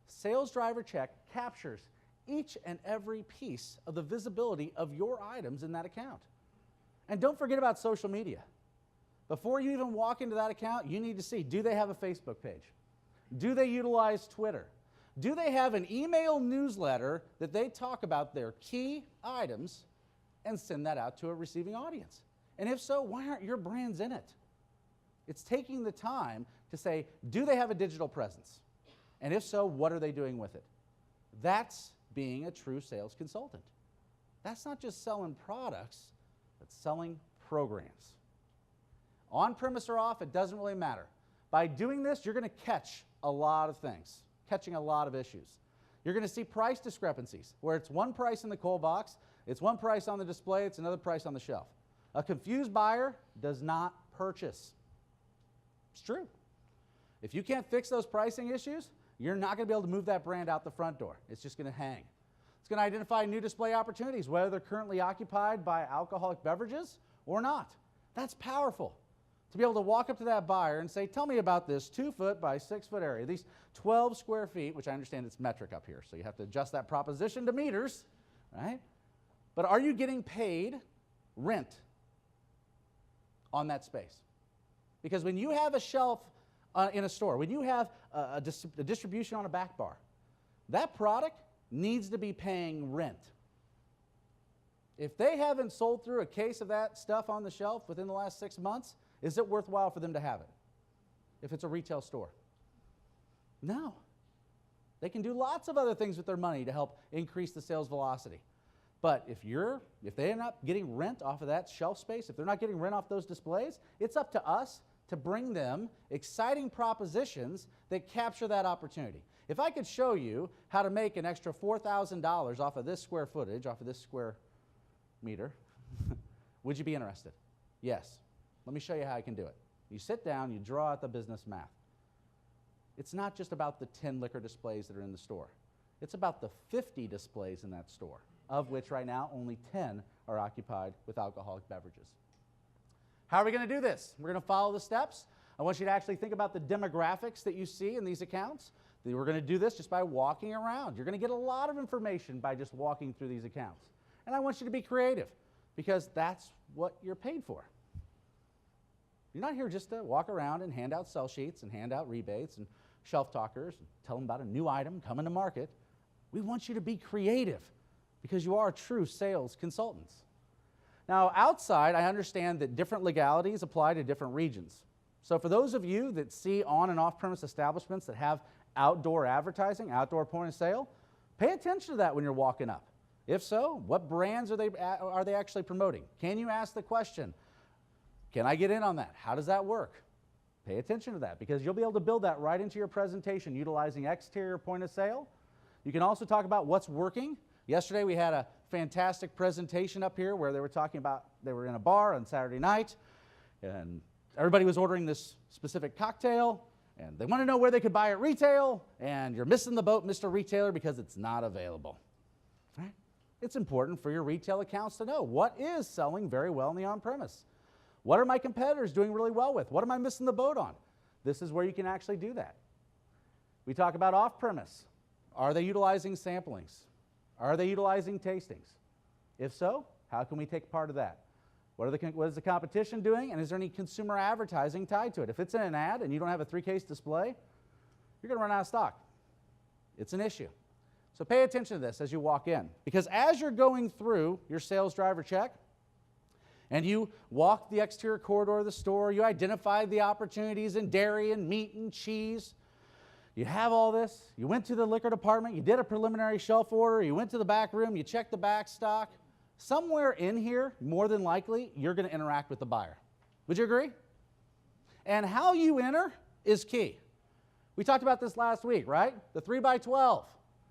Sales driver check captures each and every piece of the visibility of your items in that account. And don't forget about social media. Before you even walk into that account, you need to see, do they have a Facebook page? Do they utilize Twitter? Do they have an email newsletter that they talk about their key items and send that out to a receiving audience? And if so, why aren't your brands in it? It's taking the time to say, do they have a digital presence? And if so, what are they doing with it? That's being a true sales consultant. That's not just selling products, that's selling programs. On-premise or off, it doesn't really matter. By doing this, you're going to catch a lot of things, catching a lot of issues. You're going to see price discrepancies, where it's one price in the cold box, it's one price on the display, it's another price on the shelf. A confused buyer does not purchase. It's true. If you can't fix those pricing issues, you're not going to be able to move that brand out the front door. It's just going to hang. It's going to identify new display opportunities, whether they're currently occupied by alcoholic beverages or not. That's powerful. To be able to walk up to that buyer and say, tell me about this 2-foot by 6-foot area, these 12 square feet, which I understand it's metric up here, so you have to adjust that proposition to meters, right? But are you getting paid rent on that space? Because when you have a shelf in a store, when you have a distribution on a back bar, that product needs to be paying rent. If they haven't sold through a case of that stuff on the shelf within the last 6 months, is it worthwhile for them to have it if it's a retail store? No. They can do lots of other things with their money to help increase the sales velocity. But if they're not getting rent off of that shelf space, if they're not getting rent off those displays, it's up to us to bring them exciting propositions that capture that opportunity. If I could show you how to make an extra $4,000 off of this square footage, off of this square meter, would you be interested? Yes. Let me show you how I can do it. You sit down, you draw out the business math. It's not just about the 10 liquor displays that are in the store. It's about the 50 displays in that store, of which right now only 10 are occupied with alcoholic beverages. How are we going to do this? We're going to follow the steps. I want you to actually think about the demographics that you see in these accounts. We're going to do this just by walking around. You're going to get a lot of information by just walking through these accounts. And I want you to be creative, because that's what you're paid for. You're not here just to walk around and hand out sell sheets and hand out rebates and shelf talkers and tell them about a new item coming to market. We want you to be creative, because you are true sales consultants. Now, outside, I understand that different legalities apply to different regions. So for those of you that see on and off-premise establishments that have outdoor advertising, outdoor point of sale, pay attention to that when you're walking up. If so, what brands are they actually promoting? Can you ask the question, can I get in on that? How does that work? Pay attention to that, because you'll be able to build that right into your presentation utilizing exterior point of sale. You can also talk about what's working. Yesterday we had a fantastic presentation up here where they were talking about, they were in a bar on Saturday night, and everybody was ordering this specific cocktail, and they want to know where they could buy it retail, and you're missing the boat, Mr. Retailer, because it's not available. Right? It's important for your retail accounts to know what is selling very well in the on-premise. What are my competitors doing really well with? What am I missing the boat on? This is where you can actually do that. We talk about off-premise. Are they utilizing samplings? Are they utilizing tastings? If so, how can we take part of that? What is the competition doing, and is there any consumer advertising tied to it? If it's in an ad and you don't have a 3-case display, you're going to run out of stock. It's an issue. So pay attention to this as you walk in, because as you're going through your sales driver check, and you walk the exterior corridor of the store, you identified the opportunities in dairy and meat and cheese. You have all this. You went to the liquor department, you did a preliminary shelf order, you went to the back room, you checked the back stock. Somewhere in here, more than likely, you're going to interact with the buyer. Would you agree? And how you enter is key. We talked about this last week, right? The 3x12.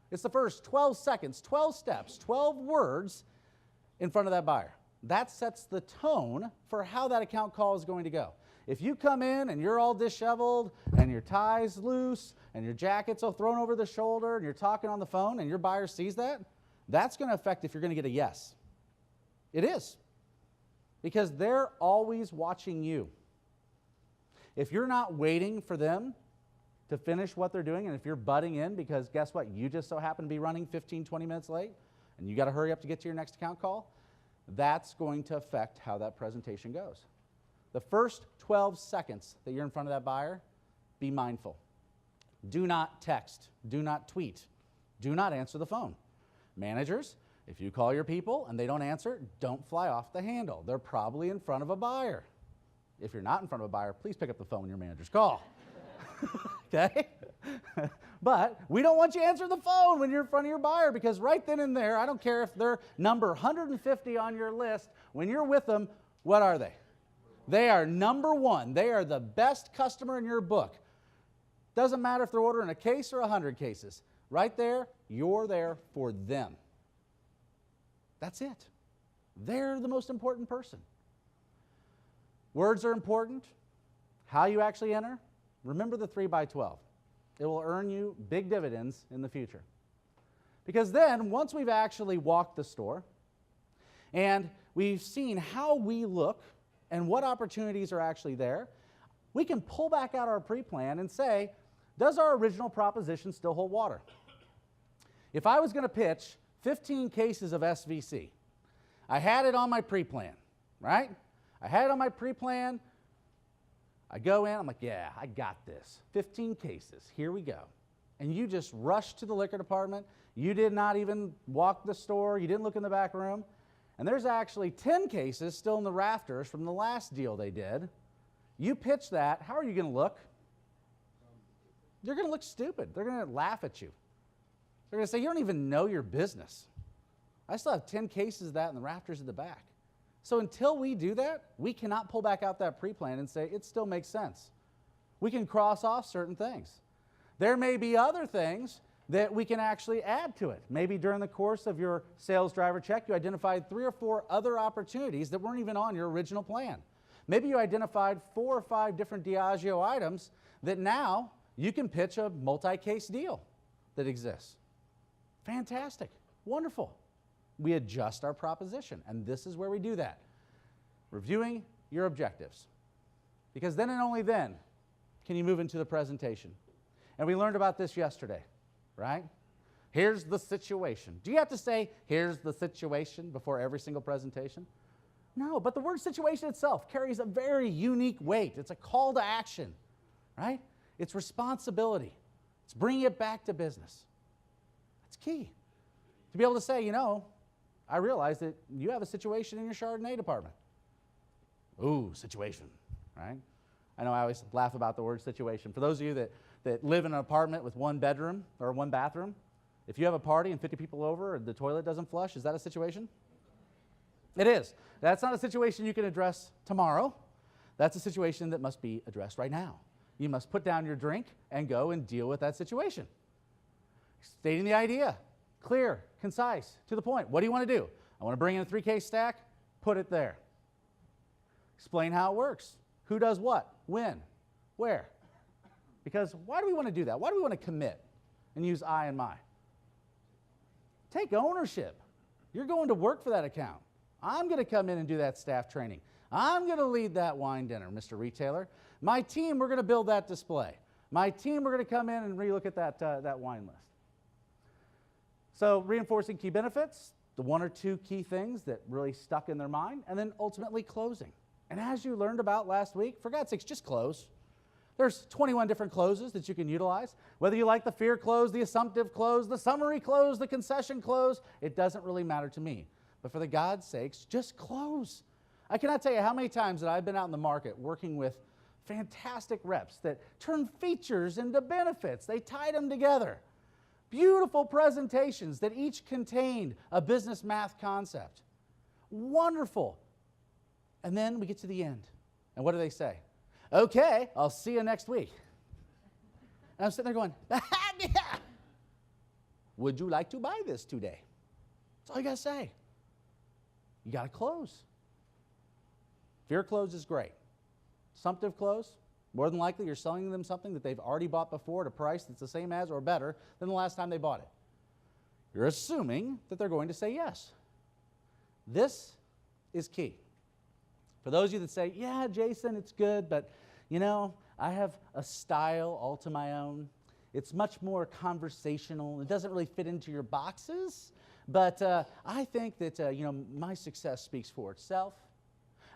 It's the first 12 seconds, 12 steps, 12 words in front of that buyer. That sets the tone for how that account call is going to go. If you come in and you're all disheveled and your tie's loose and your jacket's all thrown over the shoulder and you're talking on the phone and your buyer sees that, that's going to affect if you're going to get a yes. It is. Because they're always watching you. If you're not waiting for them to finish what they're doing, and if you're butting in because guess what, you just so happen to be running 15, 20 minutes late and you got to hurry up to get to your next account call, that's going to affect how that presentation goes. the first 12 seconds that you're in front of that buyer, be mindful. Do not text. Do not tweet. Do not answer the phone. Managers, if you call your people and they don't answer, don't fly off the handle. They're probably in front of a buyer. If you're not in front of a buyer, please pick up the phone when your managers call. Okay? But we don't want you answering the phone when you're in front of your buyer, because right then and there, I don't care if they're number 150 on your list, when you're with them, what are they? They are number one. They are the best customer in your book. Doesn't matter if they're ordering a case or 100 cases. Right there, you're there for them. That's it. They're the most important person. Words are important. How you actually enter, remember the 3x12. It will earn you big dividends in the future. Because then, once we've actually walked the store and we've seen how we look and what opportunities are actually there, we can pull back out our pre-plan and say, does our original proposition still hold water? If I was going to pitch 15 cases of SVC, I had it on my pre-plan, right? I had it on my pre-plan. I go in, I'm like, yeah, I got this. 15 cases, here we go. And you just rushed to the liquor department. You did not even walk the store. You didn't look in the back room. And there's actually 10 cases still in the rafters from the last deal they did. You pitch that, how are you going to look? You're going to look stupid. They're going to laugh at you. They're going to say, you don't even know your business. I still have 10 cases of that in the rafters at the back. So until we do that, we cannot pull back out that pre-plan and say, it still makes sense. We can cross off certain things. There may be other things that we can actually add to it. Maybe during the course of your sales driver check, you identified 3 or 4 other opportunities that weren't even on your original plan. Maybe you identified 4 or 5 different Diageo items that now you can pitch a multi-case deal that exists. Fantastic. Wonderful. We adjust our proposition, and this is where we do that. Reviewing your objectives. Because then and only then can you move into the presentation. And we learned about this yesterday, right? Here's the situation. Do you have to say, here's the situation before every single presentation? No, but the word situation itself carries a very unique weight. It's a call to action, right? It's responsibility. It's bringing it back to business. That's key. To be able to say, you know, I realize that you have a situation in your Chardonnay department. Ooh, situation, right? I know I always laugh about the word situation. For those of you that live in an apartment with 1 bedroom or 1 bathroom, if you have a party and 50 people over and the toilet doesn't flush, is that a situation? It is. That's not a situation you can address tomorrow. That's a situation that must be addressed right now. You must put down your drink and go and deal with that situation. Stating the idea. Clear, concise, to the point. What do you want to do? I want to bring in a 3-case stack. Put it there. Explain how it works. Who does what? When? Where? Because why do we want to do that? Why do we want to commit and use I and my? Take ownership. You're going to work for that account. I'm going to come in and do that staff training. I'm going to lead that wine dinner, Mr. Retailer. My team, we're going to build that display. My team, we're going to come in and relook at that wine list. So reinforcing key benefits, the 1 or 2 key things that really stuck in their mind, and then ultimately closing. And as you learned about last week, for God's sakes, just close. There's 21 different closes that you can utilize. Whether you like the fear close, the assumptive close, the summary close, the concession close, it doesn't really matter to me. But for the God's sakes, just close. I cannot tell you how many times that I've been out in the market working with fantastic reps that turn features into benefits. They tied them together. Beautiful presentations that each contained a business math concept. Wonderful. And then we get to the end. And what do they say? Okay, I'll see you next week. And I'm sitting there going, yeah. Would you like to buy this today? That's all you got to say. You got to close. Fear close is great. Assumptive close, more than likely you're selling them something that they've already bought before at a price that's the same as or better than the last time they bought it. You're assuming that they're going to say yes. This is key. For those of you that say, yeah, Jason, it's good, but, you know, I have a style all to my own. It's much more conversational. It doesn't really fit into your boxes, but I think that, you know, my success speaks for itself.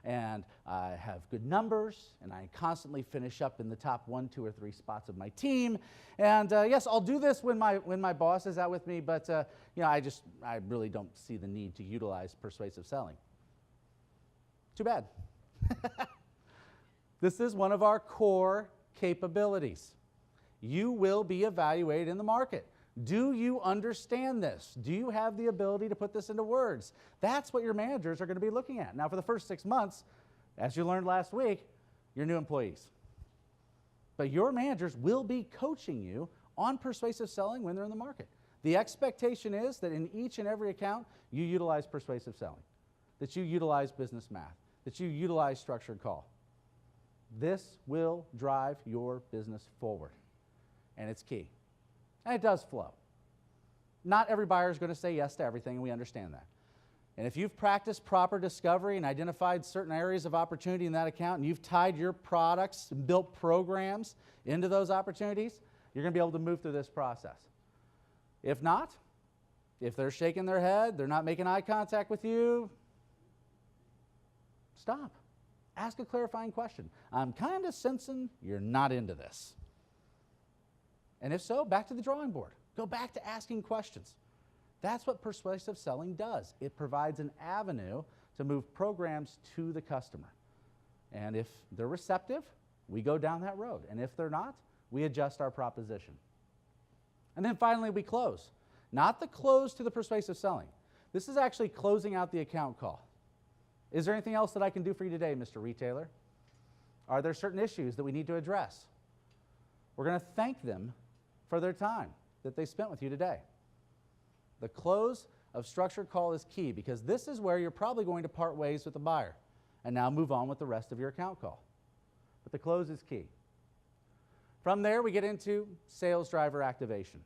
and I have good numbers, and I constantly finish up in the top 1, 2, or 3 spots of my team. And yes, I'll do this when my boss is out with me, but you know, I really don't see the need to utilize persuasive selling. Too bad. This is one of our core capabilities. You will be evaluated in the market. Do you understand this? Do you have the ability to put this into words? That's what your managers are going to be looking at. Now, for the first 6 months, as you learned last week, you're new employees. But your managers will be coaching you on persuasive selling when they're in the market. The expectation is that in each and every account, you utilize persuasive selling, that you utilize business math, that you utilize structured call. This will drive your business forward, and it's key. And it does flow. Not every buyer is going to say yes to everything, and we understand that. And if you've practiced proper discovery and identified certain areas of opportunity in that account, and you've tied your products and built programs into those opportunities, you're going to be able to move through this process. If not, if they're shaking their head, they're not making eye contact with you, stop. Ask a clarifying question. I'm kind of sensing you're not into this. And if so, back to the drawing board. Go back to asking questions. That's what persuasive selling does. It provides an avenue to move programs to the customer. And if they're receptive, we go down that road. And if they're not, we adjust our proposition. And then finally, we close. Not the close to the persuasive selling. This is actually closing out the account call. Is there anything else that I can do for you today, Mr. Retailer? Are there certain issues that we need to address? We're going to thank them for their time that they spent with you today. The close of structured call is key because this is where you're probably going to part ways with the buyer and now move on with the rest of your account call. But the close is key. From there, we get into sales driver activation.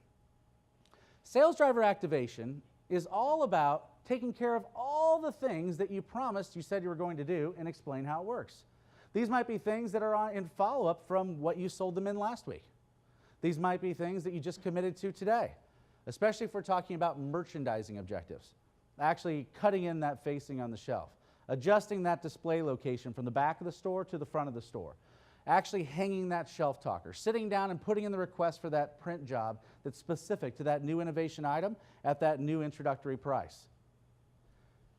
Sales driver activation is all about taking care of all the things that you promised you said you were going to do and explain how it works. These might be things that are in follow-up from what you sold them in last week. These might be things that you just committed to today, especially if we're talking about merchandising objectives. Actually cutting in that facing on the shelf, adjusting that display location from the back of the store to the front of the store, actually hanging that shelf talker, sitting down and putting in the request for that print job that's specific to that new innovation item at that new introductory price.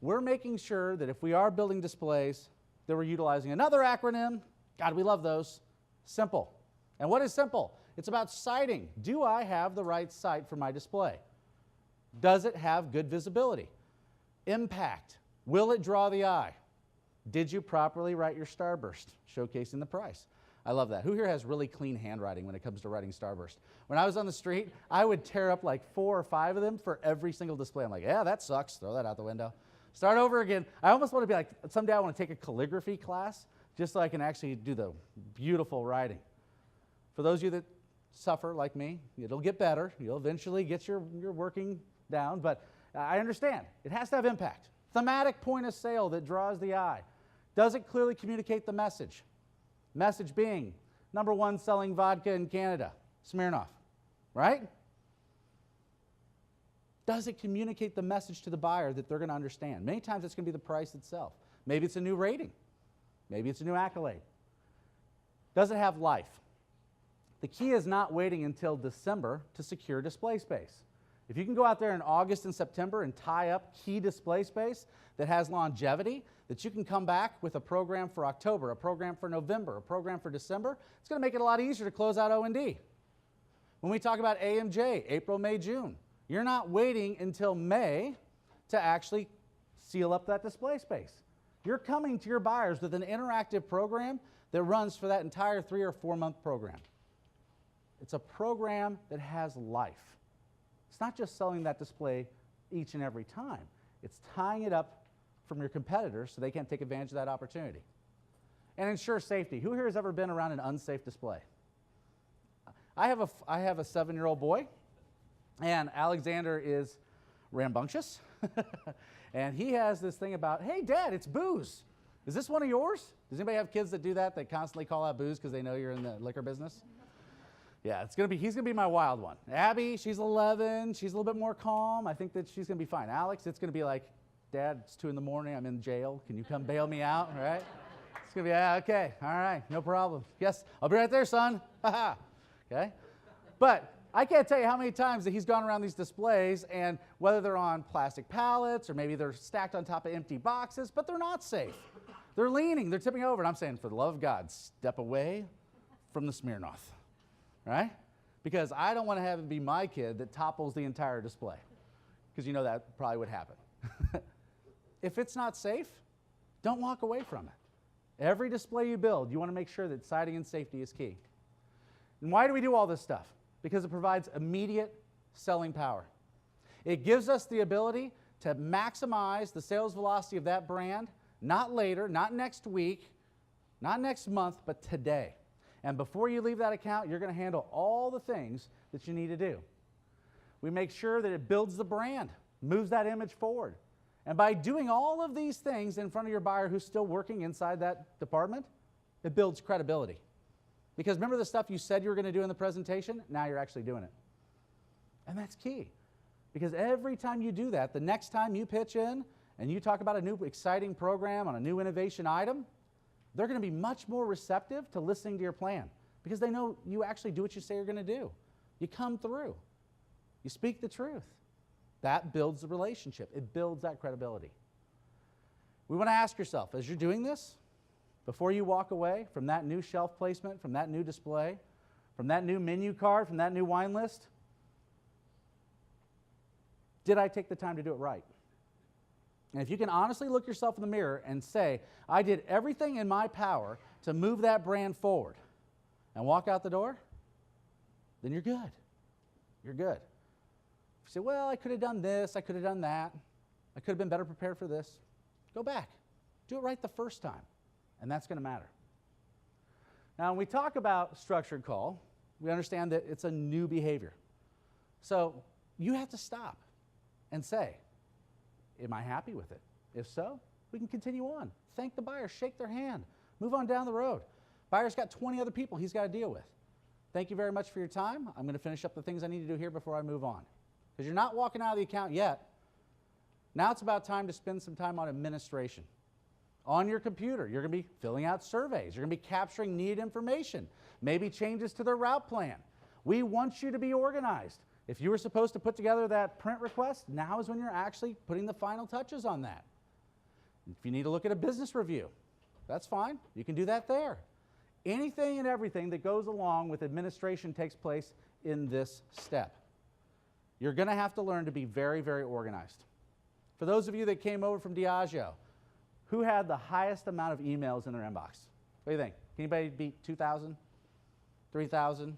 We're making sure that if we are building displays, that we're utilizing another acronym. God, we love those. Simple. And what is simple? It's about sighting. Do I have the right sight for my display? Does it have good visibility? Impact. Will it draw the eye? Did you properly write your starburst, showcasing the price? I love that. Who here has really clean handwriting when it comes to writing starburst? When I was on the street, I would tear up like 4 or 5 of them for every single display. I'm like, yeah, that sucks. Throw that out the window. Start over again. I almost want to be like, someday I want to take a calligraphy class just so I can actually do the beautiful writing. For those of you that suffer like me, it'll get better. You'll eventually get your working down, but I understand. It has to have impact. Thematic point of sale that draws the eye. Does it clearly communicate the message? Message being, #1 selling vodka in Canada, Smirnoff, right? Does it communicate the message to the buyer that they're going to understand? Many times it's going to be the price itself. Maybe it's a new rating. Maybe it's a new accolade. Does it have life? The key is not waiting until December to secure display space. If you can go out there in August and September and tie up key display space that has longevity, that you can come back with a program for October, a program for November, a program for December, it's going to make it a lot easier to close out O&D. When we talk about AMJ, April, May, June, you're not waiting until May to actually seal up that display space. You're coming to your buyers with an interactive program that runs for that entire 3 or 4 month program. It's a program that has life. It's not just selling that display each and every time. It's tying it up from your competitors so they can't take advantage of that opportunity. And ensure safety. Who here has ever been around an unsafe display? I have a 7-year-old boy, and Alexander is rambunctious. And he has this thing about, hey, Dad, it's booze. Is this one of yours? Does anybody have kids that do that constantly call out booze because they know you're in the liquor business? Yeah, he's gonna be my wild one. Abby, she's 11. She's a little bit more calm. I think that she's gonna be fine. Alex, it's gonna be like, Dad, it's 2 in the morning. I'm in jail. Can you come bail me out? Right? It's going to be, yeah, okay. All right. No problem. Yes, I'll be right there, son. Ha okay? But I can't tell you how many times that he's gone around these displays, and whether they're on plastic pallets or maybe they're stacked on top of empty boxes, but they're not safe. They're leaning. They're tipping over. And I'm saying, for the love of God, step away from the Smirnoff. Right? Because I don't want to have it be my kid that topples the entire display. Because you know that probably would happen. If it's not safe, don't walk away from it. Every display you build, you want to make sure that sighting and safety is key. And why do we do all this stuff? Because it provides immediate selling power. It gives us the ability to maximize the sales velocity of that brand, not later, not next week, not next month, but today. And before you leave that account, you're going to handle all the things that you need to do. We make sure that it builds the brand, moves that image forward. And by doing all of these things in front of your buyer who's still working inside that department, it builds credibility. Because remember the stuff you said you were going to do in the presentation? Now you're actually doing it. And that's key. Because every time you do that, the next time you pitch in and you talk about a new exciting program on a new innovation item, they're going to be much more receptive to listening to your plan because they know you actually do what you say you're going to do. You come through. You speak the truth. That builds the relationship. It builds that credibility. We want to ask yourself, as you're doing this, before you walk away from that new shelf placement, from that new display, from that new menu card, from that new wine list, did I take the time to do it right? And if you can honestly look yourself in the mirror and say, I did everything in my power to move that brand forward and walk out the door, then you're good. You're good. If you say, well, I could have done this, I could have done that, I could have been better prepared for this, go back. Do it right the first time, and that's going to matter. Now, when we talk about structured call, we understand that it's a new behavior. So you have to stop and say, am I happy with it? If so, we can continue on. Thank the buyer, shake their hand, move on down the road. Buyer's got 20 other people he's got to deal with. Thank you very much for your time. I'm going to finish up the things I need to do here before I move on. Because you're not walking out of the account yet. Now it's about time to spend some time on administration. On your computer, you're going to be filling out surveys. You're going to be capturing needed information, maybe changes to their route plan. We want you to be organized. If you were supposed to put together that print request, now is when you're actually putting the final touches on that. If you need to look at a business review, that's fine. You can do that there. Anything and everything that goes along with administration takes place in this step. You're going to have to learn to be very, very organized. For those of you that came over from Diageo, who had the highest amount of emails in their inbox? What do you think? Can anybody beat 2,000, 3,000,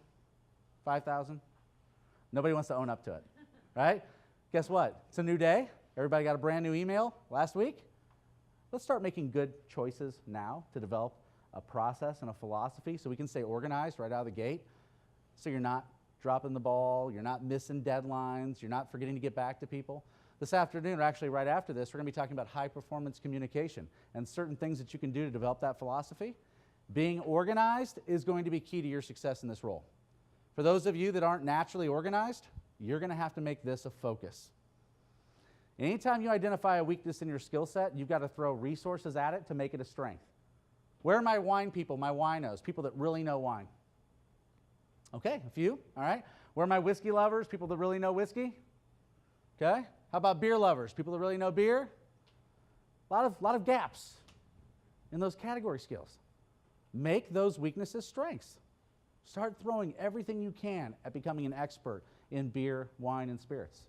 5,000? Nobody wants to own up to it, right? Guess what? It's a new day. Everybody got a brand new email last week. Let's start making good choices now to develop a process and a philosophy so we can stay organized right out of the gate so you're not dropping the ball, you're not missing deadlines, you're not forgetting to get back to people. This afternoon, or actually right after this, we're going to be talking about high-performance communication and certain things that you can do to develop that philosophy. Being organized is going to be key to your success in this role. For those of you that aren't naturally organized, you're going to have to make this a focus. Anytime you identify a weakness in your skill set, you've got to throw resources at it to make it a strength. Where are my wine people, my winos, people that really know wine? Okay, a few, all right. Where are my whiskey lovers, people that really know whiskey? Okay. How about beer lovers, people that really know beer? A lot of gaps in those category skills. Make those weaknesses strengths. Start throwing everything you can at becoming an expert in beer, wine, and spirits.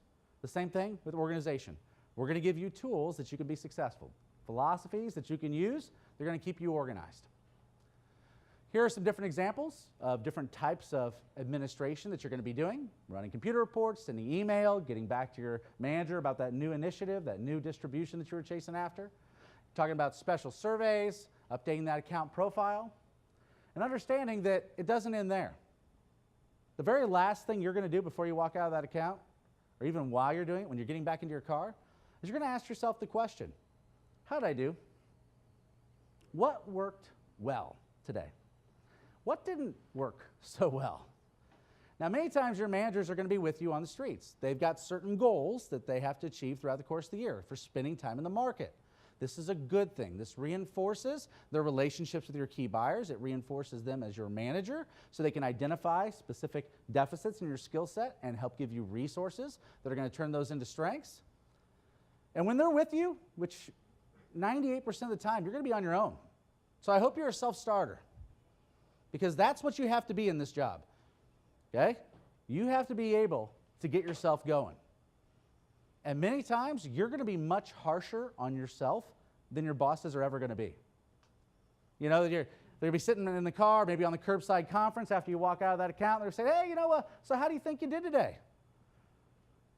The same thing with organization. We're going to give you tools that you can be successful, philosophies that you can use. They're going to keep you organized. Here are some different examples of different types of administration that you're going to be doing. Running computer reports, sending email, getting back to your manager about that new initiative, that new distribution that you were chasing after. Talking about special surveys, updating that account profile, and understanding that it doesn't end there. The very last thing you're going to do before you walk out of that account, or even while you're doing it, when you're getting back into your car, is you're going to ask yourself the question, how did I do? What worked well today? What didn't work so well? Now, many times your managers are going to be with you on the streets. They've got certain goals that they have to achieve throughout the course of the year for spending time in the market. This is a good thing. This reinforces their relationships with your key buyers. It reinforces them as your manager so they can identify specific deficits in your skill set and help give you resources that are going to turn those into strengths. And when they're with you, which 98% of the time, you're going to be on your own. So I hope you're a self-starter, because that's what you have to be in this job. Okay? You have to be able to get yourself going. And many times, you're going to be much harsher on yourself than your bosses are ever going to be. You know, they're going to be sitting in the car, maybe on the curbside conference after you walk out of that account, and they're saying, hey, you know what, so how do you think you did today?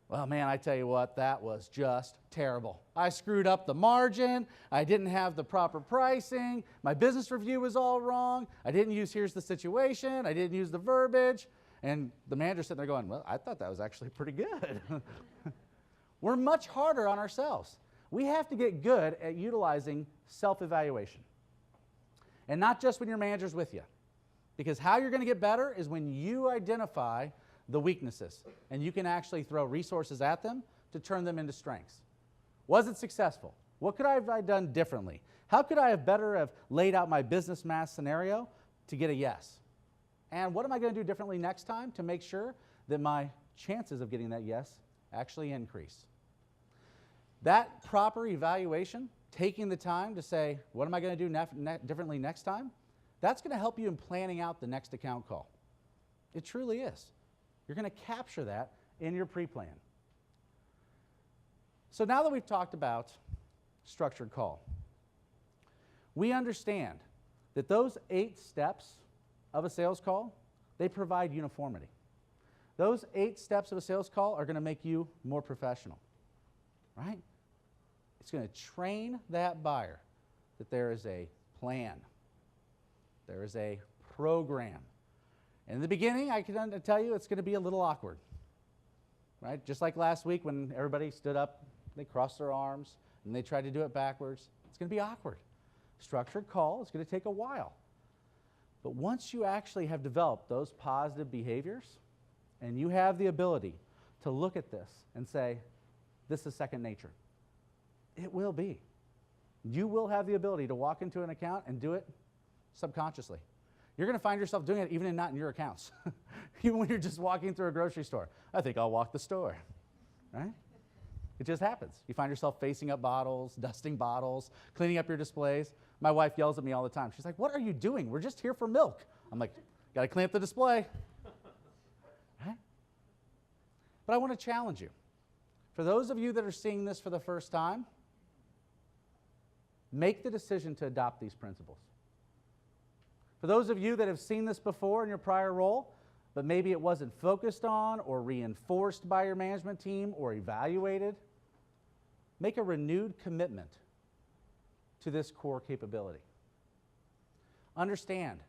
Well, man, I tell you what, that was just terrible. I screwed up the margin. I didn't have the proper pricing. My business review was all wrong. I didn't use here's the situation. I didn't use the verbiage. And the manager's sitting there going, well, I thought that was actually pretty good. We're much harder on ourselves. We have to get good at utilizing self-evaluation. And not just when your manager's with you. Because how you're going to get better is when you identify the weaknesses, and you can actually throw resources at them to turn them into strengths. Was it successful? What could I have done differently? How could I have better have laid out my business math scenario to get a yes? And what am I going to do differently next time to make sure that my chances of getting that yes actually increase? That proper evaluation, taking the time to say, what am I going to do differently next time? That's going to help you in planning out the next account call. It truly is. You're going to capture that in your pre-plan. So now that we've talked about structured call, we understand that those 8 steps of a sales call, they provide uniformity. Those 8 steps of a sales call are going to make you more professional, right? It's going to train that buyer that there is a plan, there is a program. In the beginning, I can tell you it's going to be a little awkward, right? Just like last week when everybody stood up, they crossed their arms, and they tried to do it backwards. It's going to be awkward. Structured call is going to take a while. But once you actually have developed those positive behaviors, and you have the ability to look at this and say, this is second nature, it will be. You will have the ability to walk into an account and do it subconsciously. You're going to find yourself doing it even not in your accounts. Even when you're just walking through a grocery store. I think I'll walk the store, right? It just happens. You find yourself facing up bottles, dusting bottles, cleaning up your displays. My wife yells at me all the time. She's like, what are you doing? We're just here for milk. I'm like, got to clean up the display. Right? But I want to challenge you. For those of you that are seeing this for the first time, make the decision to adopt these principles. For those of you that have seen this before in your prior role, but maybe it wasn't focused on or reinforced by your management team or evaluated, make a renewed commitment to this core capability. Understand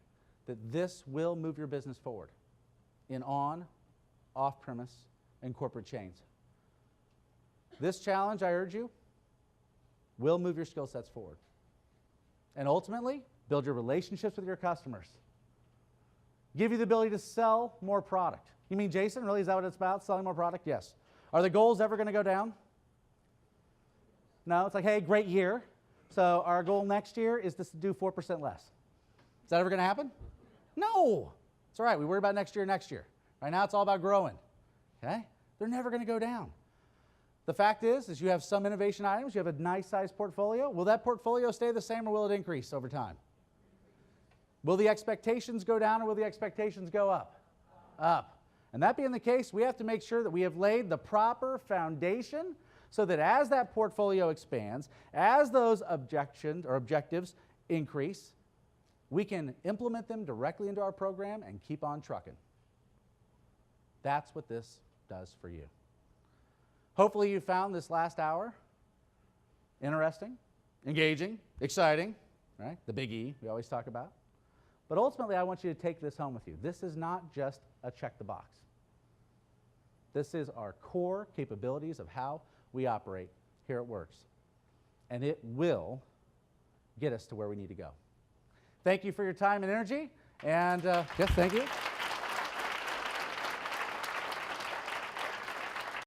that this will move your business forward in on, off-premise, and corporate chains. This challenge, I urge you, will move your skill sets forward. And ultimately, build your relationships with your customers. Give you the ability to sell more product. You mean, Jason, really, is that what it's about, selling more product? Yes. Are the goals ever going to go down? No, it's like, hey, great year. So our goal next year is to do 4% less. Is that ever going to happen? No. It's all right. We worry about next year. Right now, it's all about growing. Okay? They're never going to go down. The fact is you have some innovation items. You have a nice-sized portfolio. Will that portfolio stay the same, or will it increase over time? Will the expectations go down, or will the expectations go up? Up. And that being the case, we have to make sure that we have laid the proper foundation so that as that portfolio expands, as those objectives increase, we can implement them directly into our program and keep on trucking. That's what this does for you. Hopefully you found this last hour interesting, engaging, exciting, right? The big E we always talk about. But ultimately, I want you to take this home with you. This is not just a check the box. This is our core capabilities of how we operate here at Works. And it will get us to where we need to go. Thank you for your time and energy. And yes, thank you.